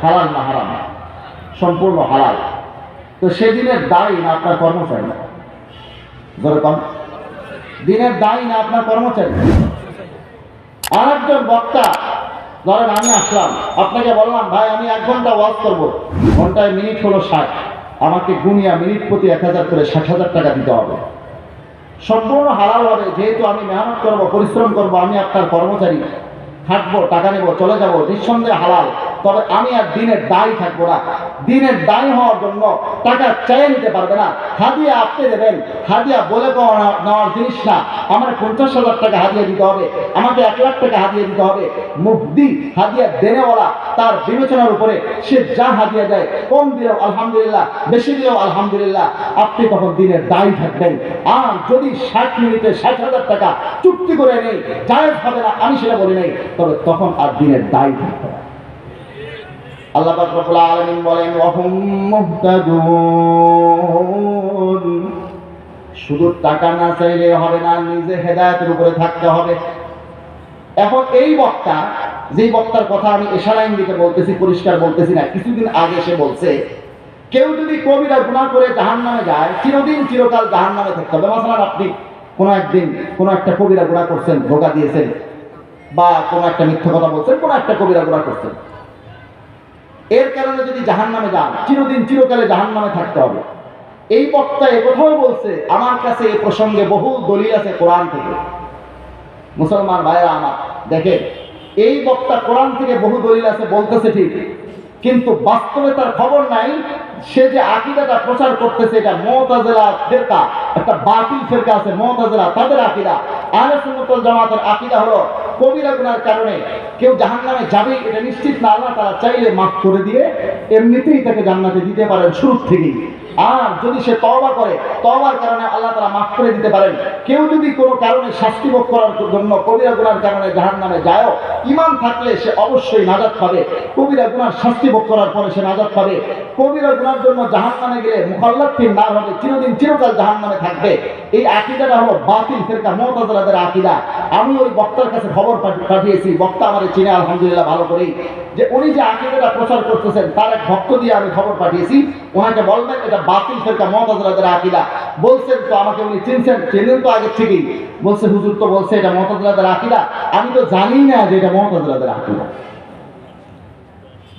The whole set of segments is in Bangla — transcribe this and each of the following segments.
হালাল না হারাম? সম্পূর্ণ হালাল। তো সেদিনের দায়ী না আপনার কর্মচারী? ধরে কম, দিনের দায়ী না আপনার কর্মচারী? আর একজন বক্তা, ধরেন আমি আসলাম, আপনাকে বললাম ভাই আমি 1 ঘন্টা ওয়াজ করবো, ঘন্টায় মিনিট হলো 60, আমাকে গুনিয়া মিনিট প্রতি 1000 করে 60,000 টাকা দিতে হবে। সম্পূর্ণ হালাল হবে, যেহেতু আমি মেহনত করব, পরিশ্রম করব, আমি আপনার কর্মচারী, থাকবো, টাকা নেব, চলে যাব, নিঃসন্দেহে হালাল। তবে আমি আর দিনের দায়ী থাকবো না। দিনের দায়ী হওয়ার জন্য টাকা চাইয়ে নিতে পারবে না। হাদিয়া আপনি দেবেন, হাদিয়া বলে নেওয়ার জিনিস না। আমার 50,000 টাকা হাদিয়া দিতে হবে, আমাকে 1 লাখ টাকা হাদিয়া দিতে হবে। মুফতি হাদিয়া দেনেওয়ালা, তার বিবেচনার উপরে সে যা হাদিয়া দেয়, কম দিলেও আলহামদুলিল্লাহ, বেশি দিলেও আলহামদুলিল্লাহ, আপনি তখন দিনের দায়ী থাকবেন। আর যদি 60 মিনিটে 60,000 টাকা চুক্তি করে নেই, জায়েজ হবে না, আমি সেটা বলি নাই, তবে তখন আর দিনের দায়ী থাকবে না। আল্লাহ পাক রব্বুল আলামিন বলেন ওয়াহুম মুহতাদুন। শুধু টাকা না চাইলে হবে না, নিজে হেদায়েতের উপরে থাকতে হবে। এখন এই বক্তা, যেই বক্তার কথা আমি ইশারা ইঙ্গিতে বলতেছি, পরিষ্কার বলতেছি না, কিছুদিন আগে সে বলছে কেউ যদি কবিরা গুনাহ করে জাহান্নামে যায়, চিরদিন চিরকাল জাহান্নামে থাকতে হবে। মাসালান আপনি কোনো একদিন কোনো একটা কবিরা গুনাহ করছেন, ধোঁকা দিয়েছেন, বা কোনো একটা মিথ্যা কথা বলছেন, কোনো একটা কবিরা গুনাহ করছেন, এর কারণে যদি জাহান্নামে যান, চিরদিন চিরকালে জাহান্নামে থাকতে হবে। এই বক্তা এ কথাও বলছে, আমার কাছে এই প্রসঙ্গে বহু দলিল আছে কোরআন থেকে। মুসলমান ভাইরা আমার দেখেন, এই বক্তা কোরআন থেকে বহু দলিল আছে বলতেছে ঠিক, কিন্তু বাস্তবে তার খবর নাই। সে যে আকীদাটা প্রচার করতেছে, এটা মুতাজিলা ফিরকা, একটা বাতিল ফিরকা আছে মুতাজিলা, তাদের আকীদা। আহলে সুন্নাত ওয়াল জামাতের আকীদা হলো কবিরা গুনার কারণে কেউ জাহান্নামে যাবে এটা নিশ্চিত না, আল্লাহ তাআলা চাইলে মাফ করে দিয়ে এমনিতেই তাকে জান্নাতে দিতে পারেন শুরু থেকেই। আর যদি সে তওবা করে, তওবার কারণে আল্লাহ তাআলা মাফ করে দিতে পারেন। কেউ যদি কোনো কারণে শাস্তি ভোগ করার জন্য কবিরা গুনার কারণে জাহান্নামে যায়, ঈমান থাকলে সে অবশ্যই নাজাত পাবে। কবিরা গুনার শাস্তি ভোগ করার পরে সে নাজাত পাবে। কবিরা গুনার জন্য জাহান্নামে গেলে মুখাল্লাদ ফিন নার হবে, চিরদিন চিরকাল জাহান্নামে থাকবে। এই আকীদাটা হলো বাতিল ফিরকা মুতাজিলাদের আকীদা। আমি ওই বক্তার কাছে খবর পাঠিয়েছি, বক্তা আমারে চিনে আলহামদুলিল্লাহ ভালো করেই, যে উনি যে আকীদাটা প্রচার করতেছেন তার এক ভক্ত দিয়ে আমি খবর পাঠিয়েছি, ওনাকে বলবেন এটা বাতিল ফিরকা মুতাজিলাদের আকীদা। বলছেন তো আমাকে উনি চিনছেন, চেনেন তো আগে থেকেই। বলছে হুজুর তো বলছে এটা মুতাজিলাদের আকীদা, আমি তো জানি না যে এটা মুতাজিলাদের আকীদা।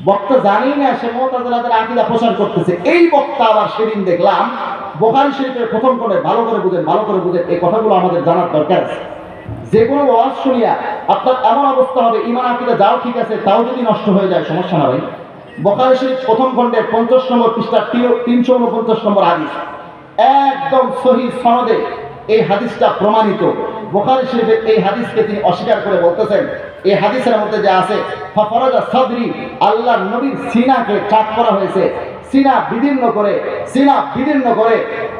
বক্তা জানি না সে মুতাজিলাদের আকীদা প্রচার করতেছে। এই বক্তা আবার সেদিন দেখলাম বুখারী শরীফের প্রথম কোণে, ভালো করে বুঝেন, ভালো করে বুঝেন, এই কথাগুলো আমাদের জানার দরকার আছে। যে কোনো ওয়াজ শুনিয়া আপনার এমন অবস্থা হবে, ঈমান আকীদা যাও ঠিক আছে, তাও যদি নষ্ট হয়ে যায় সমস্যা না ভাই। বুখারী শরীফ প্রথম খণ্ডের 50 নম্বর পৃষ্ঠা 349 নম্বর হাদিস, একদম সহিহ সনদে এই হাদিসটা প্রমাণিত। বুখারী শরীফের এই হাদিসকে তিনি অস্বীকার করে বলতেছেন, এই হাদিসের মধ্যে যে আছে ফাফরাজা সাদরি, আল্লাহর নবীর সিনাকে চাপ করা হয়েছে, সিনা বিদীর্ণ করে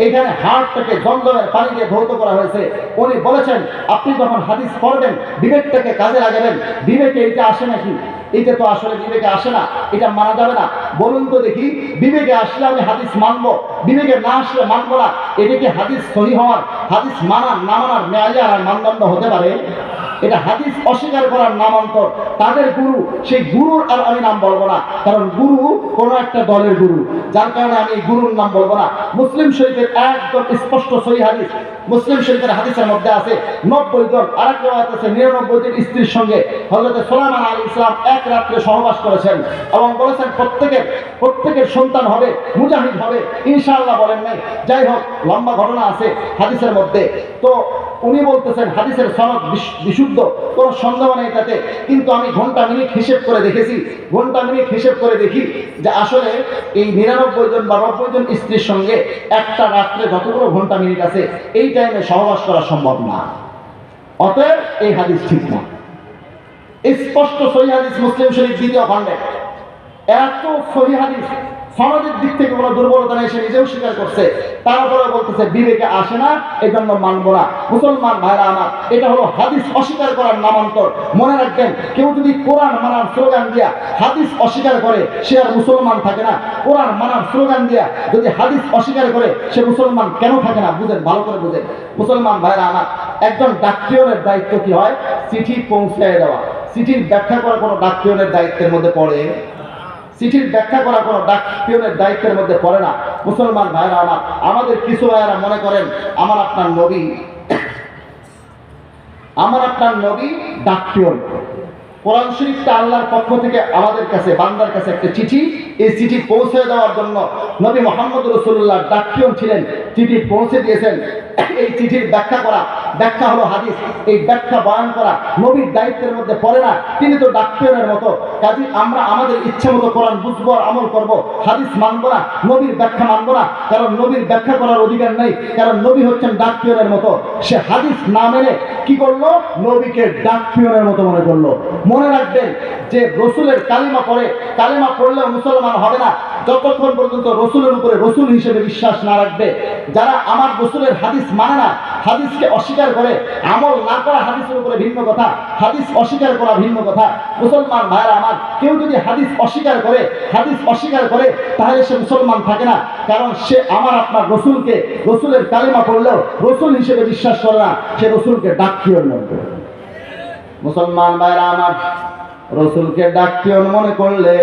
এখানে হাড়টাকে জমজমের পানি দিয়ে ধৌত করা হয়েছে। উনি বলেছেন আপনি যখন হাদিস পড়বেন বিবেকটাকে কাজে লাগাবেন। বিবেকে এটা আসে নাকি? এটা তো আসলে বিবেকে আসে না, এটা মানা যাবে না। বলুন তো দেখি, বিবেকে আসলে আমি হাদিস মানবো, বিবেকে না আসলে মানবো না। এটা কি হাদিস সহিহ হওয়ার, হাদিস মানার না মানার মেয়ার আর মানদণ্ড হতে পারে? এটা হাদিস অস্বীকার করার নামান্তর। তাদের গুরু, সেই গুরুর আর আমি নাম বলবো না, কারণ গুরু কোন একটা দলের গুরু, যার কারণে আমি গুরুর নাম বলবো না। মুসলিম শরীফের একদম স্পষ্ট সহিহ হাদিস, মুসলিম শরীফের হাদিসের মধ্যে আছে 90 জন, আরেক রিওয়ায়াত আছে 99 জন স্ত্রীর সঙ্গে হযরত সুলাইমান আলাইহিস সালাম এক রাত্রে সহবাস করেছেন এবং বলেছেন প্রত্যেকের সন্তান হবে, মুজাহিদ হবে ইনশাআল্লাহ, বলেন নাই। যাই হোক, লম্বা ঘটনা আছে হাদিসের মধ্যে। তো উনি বলতেছেন হাদিসের সনদ বিশুদ্ধ, কোনো সন্দেহ নেই তাতে। কিন্তু আমি ঘন্টা মিনিট হিসেব করে দেখি যে আসলে এই 99 জন বা 90 জন স্ত্রীর সঙ্গে একটা রাত্রে যতগুলো ঘন্টা মিনিট আছে, এই টাইমে সহবাস করা সম্ভব না। অতএব এই হাদিস ঠিক না। স্পষ্ট সহিহ হাদিস মুসলিম শরীফ 2য় খণ্ডে, এত সহিহ হাদিস, সনদের দিক থেকে কোনো দুর্বলতা নেই, সে নিজেও স্বীকার করছে। তারপরে বলতেছে বিবেকে আসে না, এজন্য মানবো না। মুসলমান ভাইরা আমার, এটা হলো হাদিস অস্বীকার করার নামান্তর। মনে রাখবেন, কেউ যদি কোরআন মানার স্লোগান দিয়া হাদিস অস্বীকার করে, সে আর মুসলমান থাকে না। কোরআন মানার স্লোগান দিয়া যদি হাদিস অস্বীকার করে, সে মুসলমান কেন থাকে না? বুঝেন, ভালো করে বুঝেন মুসলমান ভাইরা আমার। একজন ডাকপিয়নের দায়িত্ব কি হয়? চিঠি পৌঁছায় দেওয়া। চিঠির ব্যাখ্যা করা কোনো ডাকপিয়নের দায়িত্বের মধ্যে পড়ে? চিঠির ব্যাখ্যা করা কোনো ডাক পিয়নের দায়িত্বের মধ্যে পড়ে না। মুসলমান ভাইরা আমার, আমাদের কিছু ভাইয়েরা মনে করেন আমার আপনার নবী ডাক পিয়ন। কোরআন শরীফটা আল্লাহর পক্ষ থেকে আমাদের কাছে, বান্দার কাছে একটা চিঠি, এই চিঠি পৌঁছে দেওয়ার জন্য নবী মুহাম্মদ রাসূলুল্লাহ ডাক পিয়ন ছিলেন, চিঠি পৌঁছে দিয়েছেন। এই চিঠির ব্যাখ্যা হলো হাদিস। এই ব্যাখ্যা বয়ান করা নবীর দায়িত্বের মধ্যে পড়ে না। তিনি তো ডাক পিয়নের মতো। কাজে আমরা আমাদের ইচ্ছে মতো কোরআন বুঝবো আর আমল করবো, হাদিস মানবো না, নবীর ব্যাখ্যা মানবো না। কারণ নবীর ব্যাখ্যা করার অধিকার নেই, কারণ নবী হচ্ছেন ডাক পিয়নের মতো। সে হাদিস না মেনে কি করলো? নবীকে ডাক পিয়নের মতো মনে করলো। মনে রাখবেন যে রসুলের কালিমা পড়লেও মুসলমান হবে না যতক্ষণ পর্যন্ত রসুলের উপরে রসুল হিসেবে বিশ্বাস না রাখবে। যারা আমার রসুলের হাদিস মানে না, হাদিসকে অস্বীকার করে, আমল না করা হাদিসের উপরে ভিন্ন কথা, হাদিস অস্বীকার করা ভিন্ন কথা। মুসলমান ভাইরা আমার, কেউ যদি হাদিস অস্বীকার করে তাহলে সে মুসলমান থাকে না। কারণ সে আমার আপনার রসুলকে, রসুলের কালিমা পড়লেও রসুল হিসেবে বিশ্বাস করে না, সে রসুলকে ডাক পিয়ন মনে করে। মুসলমান ভাইরা আমার, রসুলকে ডাক পিয়ন মনে করলে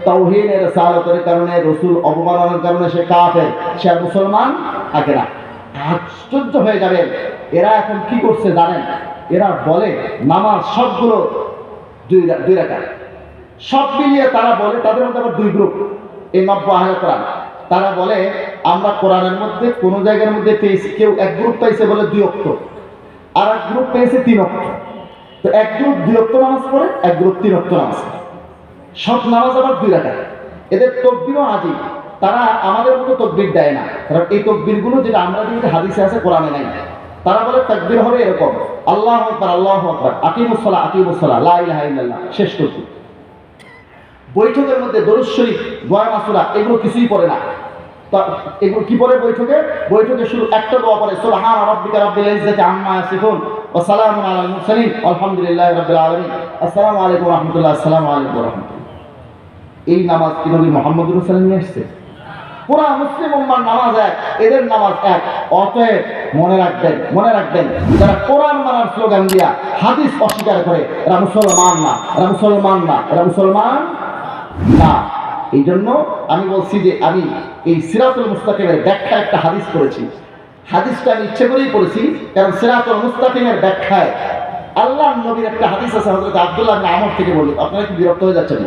তাওহীদের সালাতের কারণে, রসুল অবমাননার কারণে সে কাফের, সে মুসলমান থাকে না। আশ্চর্য হয়ে যাবে, এরা এখন কি করছে জানেন? এরা বলে নামাজ সবগুলো দুই রাকাত, সব মিলিয়ে তারা বলে, তাদের মধ্যে আবার দুই গ্রুপ, এই 90 আহলে কোরআন। তারা বলে আমরা কোরআনের মধ্যে কোন জায়গার মধ্যে পেয়েছি, কেউ এক গ্রুপ পাইছে বলে 2 ওয়াক্ত, আর এক গ্রুপ পেয়েছে 3 ওয়াক্ত। তো এক গ্রুপ 2 ওয়াক্ত নামাজ পড়ে, এক গ্রুপ 3 ওয়াক্ত নামাজ পড়ে। সব নামাজ আবার 2 রাকাত। এদের তাকবীরও আজীব, তারা আমাদের মতো তাকবীর দেয় না। কারণ এই তাকবীরগুলো যেটা আমরা দিই হাদিসে আছে, কোরআনে নাই। তারা বলে তাকবীর হবে এরকম, আল্লাহু আকবার, আল্লাহু আকবার, আকিমুস সালাহ, লা ইলাহা ইল্লাল্লাহ, শেষ করতে। বৈঠকের মধ্যে দরুদ শরীফ, দোয়া মাসুরা এগুলো কিছুই পড়ে না। এগুলো কি পড়ে? বৈঠকে শুধু একটা দোয়া পড়ে, সুবহান রাব্বিকা রাব্বিল ইজ্জাতি আম্মা ইয়াসিফুন ওয়া সালামুন আলাল মুরসালিন আলহামদুলিল্লাহি রাব্বিল আলামিন, আসসালামু আলাইকুম ওয়া রাহমাতুল্লাহ, আসসালামু আলাইকুম ওয়া রাহমাতুল্লাহ। এই নামাজ কি নবী মুহাম্মদ রাসূলুল্লাহ সাল্লাল্লাহু আলাইহি ওয়াসাল্লাম নিয়ে আসছে? পুরা মুসলিম উম্মার নামাজ এক, এদের নামাজ এক। অতএব মনে রাখবেন যারা কোরআন মানার স্লোগান দিয়া হাদিস অস্বীকার করে, এরা মুসলমান না। এই জন্য আমি বলছি যে আমি এই সিরাতুল মুস্তাকিমের ব্যাখ্যা একটা হাদিস পড়েছি। হাদিসটা আমি ইচ্ছে করেই পড়েছি, কারণ সিরাতুল মুস্তাকিমের ব্যাখ্যায় আল্লাহর নবীর একটা হাদিস আছে, হযরত আব্দুল্লাহ ইবনে আমর থেকে বলি। আপনারা কি বিরক্ত হয়ে যাচ্ছেন?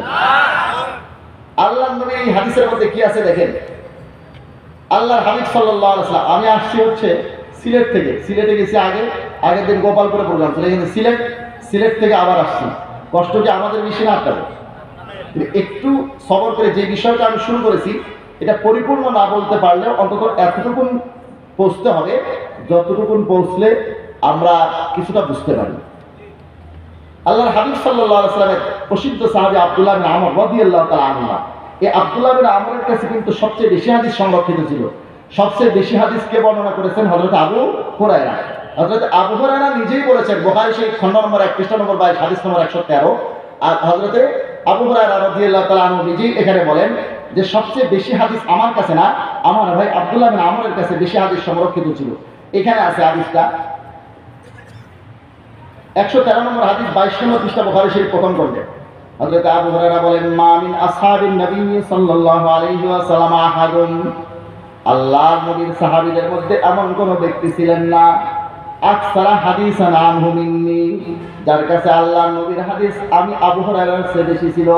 আল্লাহর নবীর এই হাদিসের মধ্যে কি আছে দেখেন। আল্লাহর হাবিব সাল্লাল্লাহু আলাইহি ওয়াসাল্লাম, আমি আসছি হচ্ছে সিলেট থেকে, সিলেটে গেছি আগের দিন গোপালপুরে প্রোগ্রাম ছিল, এখানে সিলেট থেকে আবার আসছি। কষ্ট কি আমাদের বেশি না আপনাদের? একটু সবর করে যে বিষয়টা আমি শুরু করেছি, এটা পরিপূর্ণ না বলতে পারলেও অন্তত এতটুকুন পৌঁছতে হবে, যতটুকুন পৌঁছলে আমরা কিছুটা বুঝতে পারি। আল্লাহর হাবিব সাল্লাল্লাহু আলাইহি ওয়াসাল্লামের প্রসিদ্ধ সাহাবী আব্দুল্লাহ ইবনে আমর রাদিয়াল্লাহু তাআলা আনহু, এই আব্দুল্লাহ ইবনে আমরের কাছে কিন্তু সবচেয়ে বেশি হাদিস সংরক্ষিত ছিল। সবচেয়ে বেশি হাদিস কে বর্ণনা করেছেন? হযরত আবু হুরায়রা। হযরত আবু হুরায়রা নিজেই বলেছেন, বুখারী শরীফ খণ্ড নম্বর 1 পৃষ্ঠা নম্বর 22 হাদিস নম্বর 113। আর হযরত আবু হুরায়রা রাদিয়াল্লাহু তাআলা আনহু নিজেই এখানে বলেন যে সবচেয়ে বেশি হাদিস আমার কাছে না, আমার ভাই আব্দুল্লাহ ইবনে আমরের কাছে বেশি হাদিস সংরক্ষিত ছিল। এখানে আছে হাদিসটা 113 নম্বর হাদিস, 22 নম্বর পৃষ্ঠা, বুখারী শরীফ প্রথম খণ্ডে। হযরত আবু হুরায়রা বলেন, মা মিন আসহাবিন নবী সাল্লাল্লাহু আলাইহি ওয়াসাল্লাম আহাদুন, আল্লাহর নবীর সাহাবীদের মধ্যে এমন কোন ব্যক্তি ছিলেন না, আকসারা হাদিসান আনহু মিন্নি, যার কাছে আল্লাহর নবীর হাদিস আমি আবু হুরায়রার চেয়ে বেশি ছিল,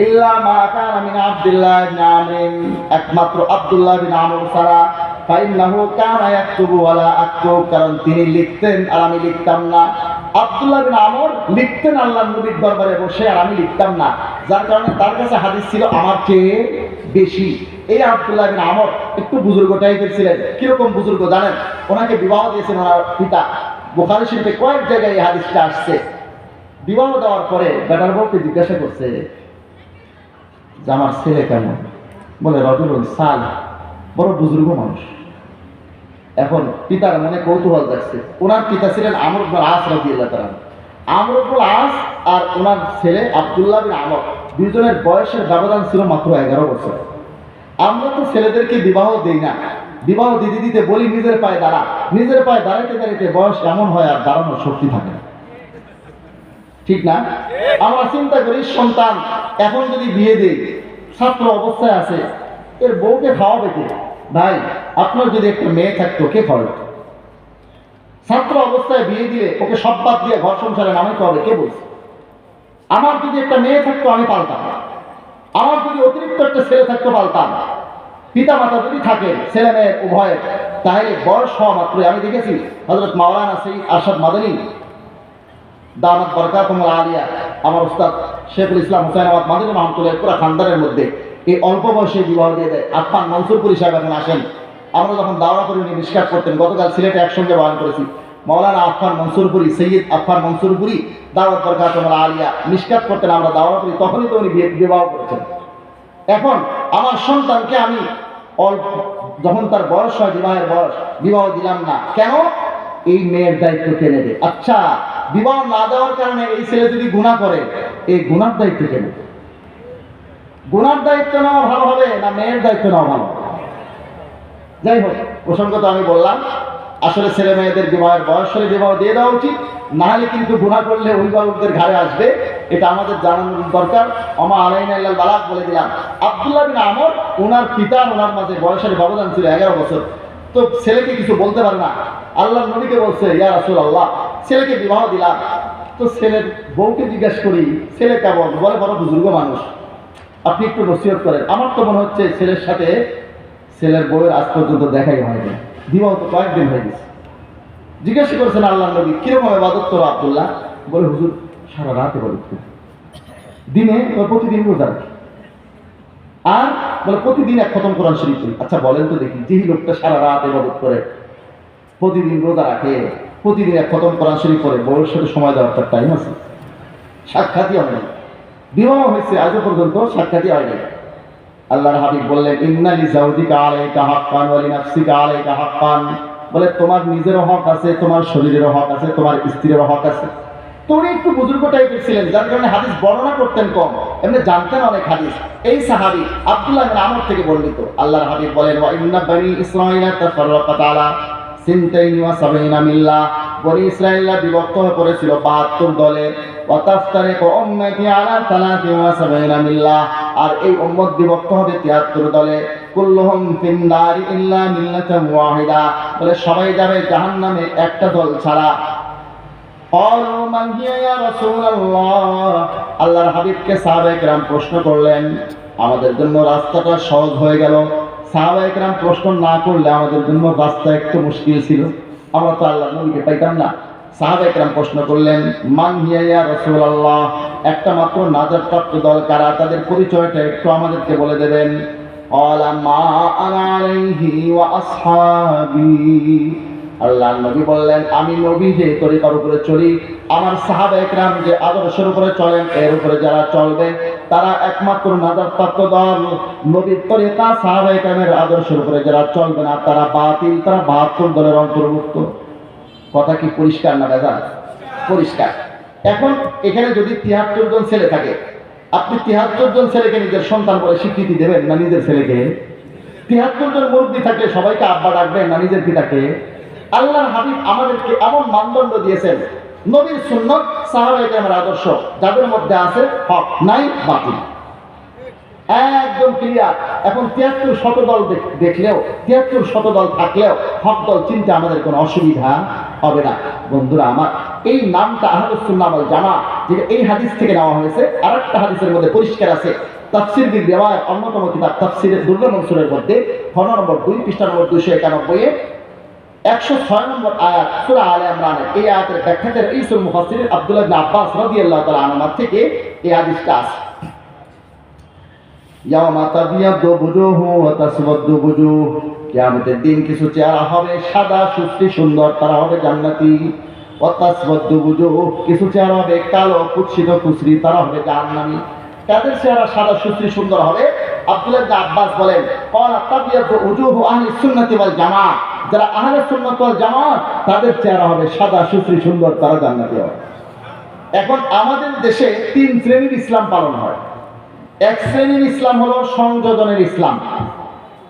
ইল্লা মা কানা মিন আব্দুল্লাহ ইবনে আমর, একমাত্র আব্দুল্লাহ ইবনে আমর ছাড়া, ফাইন্নাহু কানা ইয়াকতুবু ওয়ালা আকতুব, কারণ তিনি লিখতেন আর আমি লিখতাম না। আব্দুল্লাহ ইবনে আমর লিখতেন আল্লাহর নবীর দরবারে বসে, আর আমি লিখতাম না, যার কারণে তার কাছে হাদিস ছিল আমার চেয়ে বেশি। এই আব্দুল্লাহ ইবনে আমর একটু বুজুর্গ টাইপের ছিলেন। কিরকম বুজুর্গ জানেন? ওনাকে বিবাহ দিয়েছেন ওনার পিতা। বুখারী শরীফে কয়েক জায়গায় এই হাদিসটা আসছে। বিবাহ দেওয়ার পরে বেটার বউকে জিজ্ঞাসা করছে যে আমার ছেলে কেমন? বলে রজুলুন সালিহ, বড় বুজুর্গ মানুষ। এখন পিতার মনে কৌতূহল যাচ্ছে। ওনার পিতা ছিলেন আমর ইবনে আস রাদিয়াল্লাহু তাআলা। আমর ইবনে আস আর ওনার ছেলে আব্দুল্লাহ বিন আমর, দুজনের বয়সের ব্যবধান ছিল মাত্র 11 বছর। আমরা তো ছেলেদেরকে বিবাহ দেই না, বিবাহ দিতে দিতে বলি নিজের পায়ে দাঁড়া, নিজের পায়ে দাঁড়াইতে বয়স এমন হয় আর দাঁড়ানোর শক্তি থাকে না, ঠিক না? আমরা চিন্তা করি সন্তান এখন যদি বিয়ে দেই, ছাত্র অবস্থায় আছে, এর বউকে খাওয়াবে কে? ভাই, আপনার যদি একটা মেয়ে থাকতো কে খাওয়াবে? ছাত্র অবস্থায় বিয়ে দিয়ে ওকে সব বাদ দিয়ে ঘর সংসারে নামাইতে হবে কে বলছে? আমার যদি একটা মেয়ে থাকতো আমি পালতাম, আমার যদি অতিরিক্ত একটা ছেলে থাকতো পালতাম। পিতা মাতা যদি থাকে ছেলে মেয়ে উভয়ের, তাহলে বয়স হওয়া মাত্রই আমি দেখেছি হযরত মাওলানা সৈয়দ আরশাদ মাদানী দামাত বরকাতুহুল আলিয়া, আমার উস্তাদ শেখুল ইসলাম হুসাইন মাদানী রহমাতুল্লাহ পুরো খানদানের মধ্যে এই অল্প বয়সে বিবাহ দিয়ে দেয়। আফফান মনসুরপুরি সাহেব এখন আসেন, আমরা যখন দাওয়া করে উনি মিশকাত করতেন, গতকাল সিলেটে একসঙ্গে বয়ান করেছি, মাওলানা আফফান মনসুরপুরি, সৈয়দ আফফান মনসুরপুরি দাওয়াত বরকাতুহুল আলিয়া মিশকাত করতেন, আমরা দাওয়া করি, তখনই তো উনি বিবাহ করেছেন। এখন আমার সন্তানকে আমি অল্প যখন তার বয়স হয়, বিবাহের বয়স, বিবাহ দিলাম না কেন? এই মেয়ের দায়িত্ব কে নেবে? আচ্ছা, বিবাহ না দেওয়ার কারণে এই ছেলে যদি গুনাহ করে, এই গুনার দায়িত্ব কে নেবে? গুনার দায়িত্ব নেওয়া ভালো হবে না মেয়ের দায়িত্ব নেওয়া ভালো? যাই হোক, প্রসঙ্গত আমি বললাম, আসলে ছেলে মেয়েদের বিবাহের বয়স হলে বিবাহ দিয়ে দেওয়া উচিত, না হলে কিন্তু গুনাহ করলে অভিভাবকদের ঘাড়ে আসবে, এটা আমাদের জানানো দরকার। ওমা আলাইনা ইল্লাল বালাগ বলে দিলাম। আব্দুল্লাহ বিন আমর, ওনার পিতা ওনার মাঝে বয়সের ব্যবধান ছিল 11 বছর, তো ছেলেকে কিছু বলতে পারে না। আল্লাহর নবীকে বলছে, ইয়া রাসূলুল্লাহ, ছেলেকে বিবাহ দিলাম, তো ছেলের বউকে জিজ্ঞাসা করি ছেলে কেমন, বলে বড় বুজুর্গ মানুষ, আপনি একটু নসিহত করেন। আমার তো মনে হচ্ছে ছেলের সাথে ছেলের বউয়ের আজ পর্যন্ত দেখাই হয়নি, বিবাহ তো কয়েকদিন হয়ে গেছে। জিজ্ঞাসা করেছেন আল্লাহ নবী, কিরকম ইবাদত করো আব্দুল্লাহ? বলে হুজুর সারা রাত ইবাদত করি, দিনে প্রতিদিন রোজা রাখি, আর বলে প্রতিদিন এক খতম কোরআন শরীফ করি। আচ্ছা বলেন তো দেখি, যেই লোকটা সারা রাত ইবাদত করে, প্রতিদিন রোজা রাখে, প্রতিদিন এক খতম কোরআন শরীফ করে, বউয়ের সাথে সময় দেওয়ার তার টাইম আছে? সাক্ষাৎই হয় না, বিবাহ হয়েছে আজও পর্যন্ত সাক্ষাৎই হয় না। আল্লাহর হাবিব বললেন, ইন্না লিজাওজিকা আলাইকা হাক্কান ওয়া লিনাফসিকা আলাইকা হাক্কান, বলে তোমার নিজেরও হক আছে, তোমার শরীরেরও হক আছে, তোমার স্ত্রীরও হক আছে। তো উনি একটু বুজুর্গ টাইপের ছিলেন, যার কারণে হাদিস বর্ণনা করতেন কম, এমনি জানতেন অনেক হাদিস। এই সাহাবী আব্দুল্লাহ বিন আমর থেকে বর্ণিত। আল্লাহর হাবিব বলেন, ওয়া ইন্না বানি ইসরাঈলা তাফাররাকাত আলা সিনতাইনি ওয়া সাবিনা মিল্লাহ, বনি ইসরাঈলরা বিভক্ত হয়ে পড়েছিল 72 দলে। ওয়া তাফতারিকু উম্মতি আলা 73 মিল্লাহ, আর এই উম্মত বিভক্ত হবে 73 দলে। কুল্লুহুম ফিন নারি ইল্লা মিল্লাতান ওয়াহিদা, বলে সবাই যাবে জাহান্নামে একটা দল ছাড়া। ক্বালু মান হিয়া ইয়া রাসূলুল্লাহ, আল্লাহর হাবিবকে সাহাবায়ে কেরাম প্রশ্ন করলেন, আমাদের জন্য রাস্তাটা সহজ হয়ে গেল। সাহাবায়ে কেরাম প্রশ্ন না করলে আমাদের জন্য রাস্তা একটু মুশকিল ছিল, আমরা তো আল্লাহর নবীকে পাইতাম না। সাহাবায়ে কেরাম প্রশ্ন করলেন, মান হিয়া ইয়া রাসূলুল্লাহ, একটা মাত্র নাজাতপ্রাপ্ত দল কারা, তাদের পরিচয়টা একটু আমাদেরকে বলে দেবেন। ক্বালা মা আনা আলাইহি ওয়া আসহাবী, আল্লাহর নবী বললেন, আমি নবী যে তরিকার উপরে চলি, আমার সাহাবায়ে কেরাম যে আদর্শের উপরে চলেন, এর উপরে যারা চলবে তারা একমাত্র নাজাতপ্রাপ্ত দল। নবীর তরিকা সাহাবায়ে কেরামের আদর্শের উপরে যারা চলবে না তারা বাতিল, তারা 72 দলের অন্তর্ভুক্ত। কথা কি পরিষ্কার না ভেজাল? পরিষ্কার। এখন এখানে যদি 73 জন ছেলে থাকে, আপনি 73 জন ছেলেকে নিজের সন্তান বলে স্বীকৃতি দেবেন না নিজের ছেলেকে? 73 জন মুরব্বী থাকলে সবাইকে আব্বা ডাকবেন না নিজের পিতাকে? আল্লাহর হাবিব আমাদেরকে এমন মানদণ্ড দিয়েছেন, নবীর সুন্নাত সাহাবায়ে কেরামের আদর্শ, যাদের মধ্যে আছে হক নাই বাতিল, একদম ক্লিয়ার। এখন 73 শতদল দেখলেও, 73 শতদল থাকলেও হক দল চিনতে আমাদের কোনো অসুবিধা হবে না। বন্ধুরা আমার, এই নামটা আহলুস সুন্নাহ ওয়াল জামাআহ, যেটা এই হাদিস থেকে নেওয়া হয়েছে, আরেকটা হাদিসের মধ্যে পরিষ্কার আছে। তাফসীর বিল রিওয়ায়াত অন্যতম কিতাব তাফসীর দুররুল মনসুরের মধ্যে খণ্ড নম্বর 2 পৃষ্ঠা নম্বর 291 এ 106 নম্বর আয়াত সূরা আলে ইমরানের, এই আয়াতের ব্যাখ্যাকার ইসুল মুফাসসির আব্দুল্লাহ ইবনে আব্বাস রাদিয়াল্লাহু তাআলা আনহু থেকে এই হাদিসটা আছে। ইয়াওমা তাবিয়াদু বুজুহু ওয়া তাসওয়াদু বুজুহ, কিয়ামতের দিন কিছু চেহারা হবে সাদা সুশ্রী সুন্দর, তারা হবে জান্নাতি। ওয়া তাসওয়াদু বুজুহ, কিছু চেহারা হবে কালো কুৎসিত কুচরি, তারা হবে জাহান্নামী। তাদের চেহারা সাদা সুশ্রী সুন্দর হবে। আব্দুল্লাহ ইবনে আব্বাস বলেন, ক্বালা তাবিয়াদু উজুহু আহলি সুন্নাতি ওয়াল জামাআহ, যারা আহলে সুন্নাত ওয়াল জামাআহ তাদের চেহারা হবে সাদা সুশ্রী সুন্দর, তারা জান্নাতি হবে। এখন আমাদের দেশে 3 শ্রেণীর ইসলাম পালন হয়। এক শ্রেণীর ইসলাম হলো সংযোজনের ইসলাম,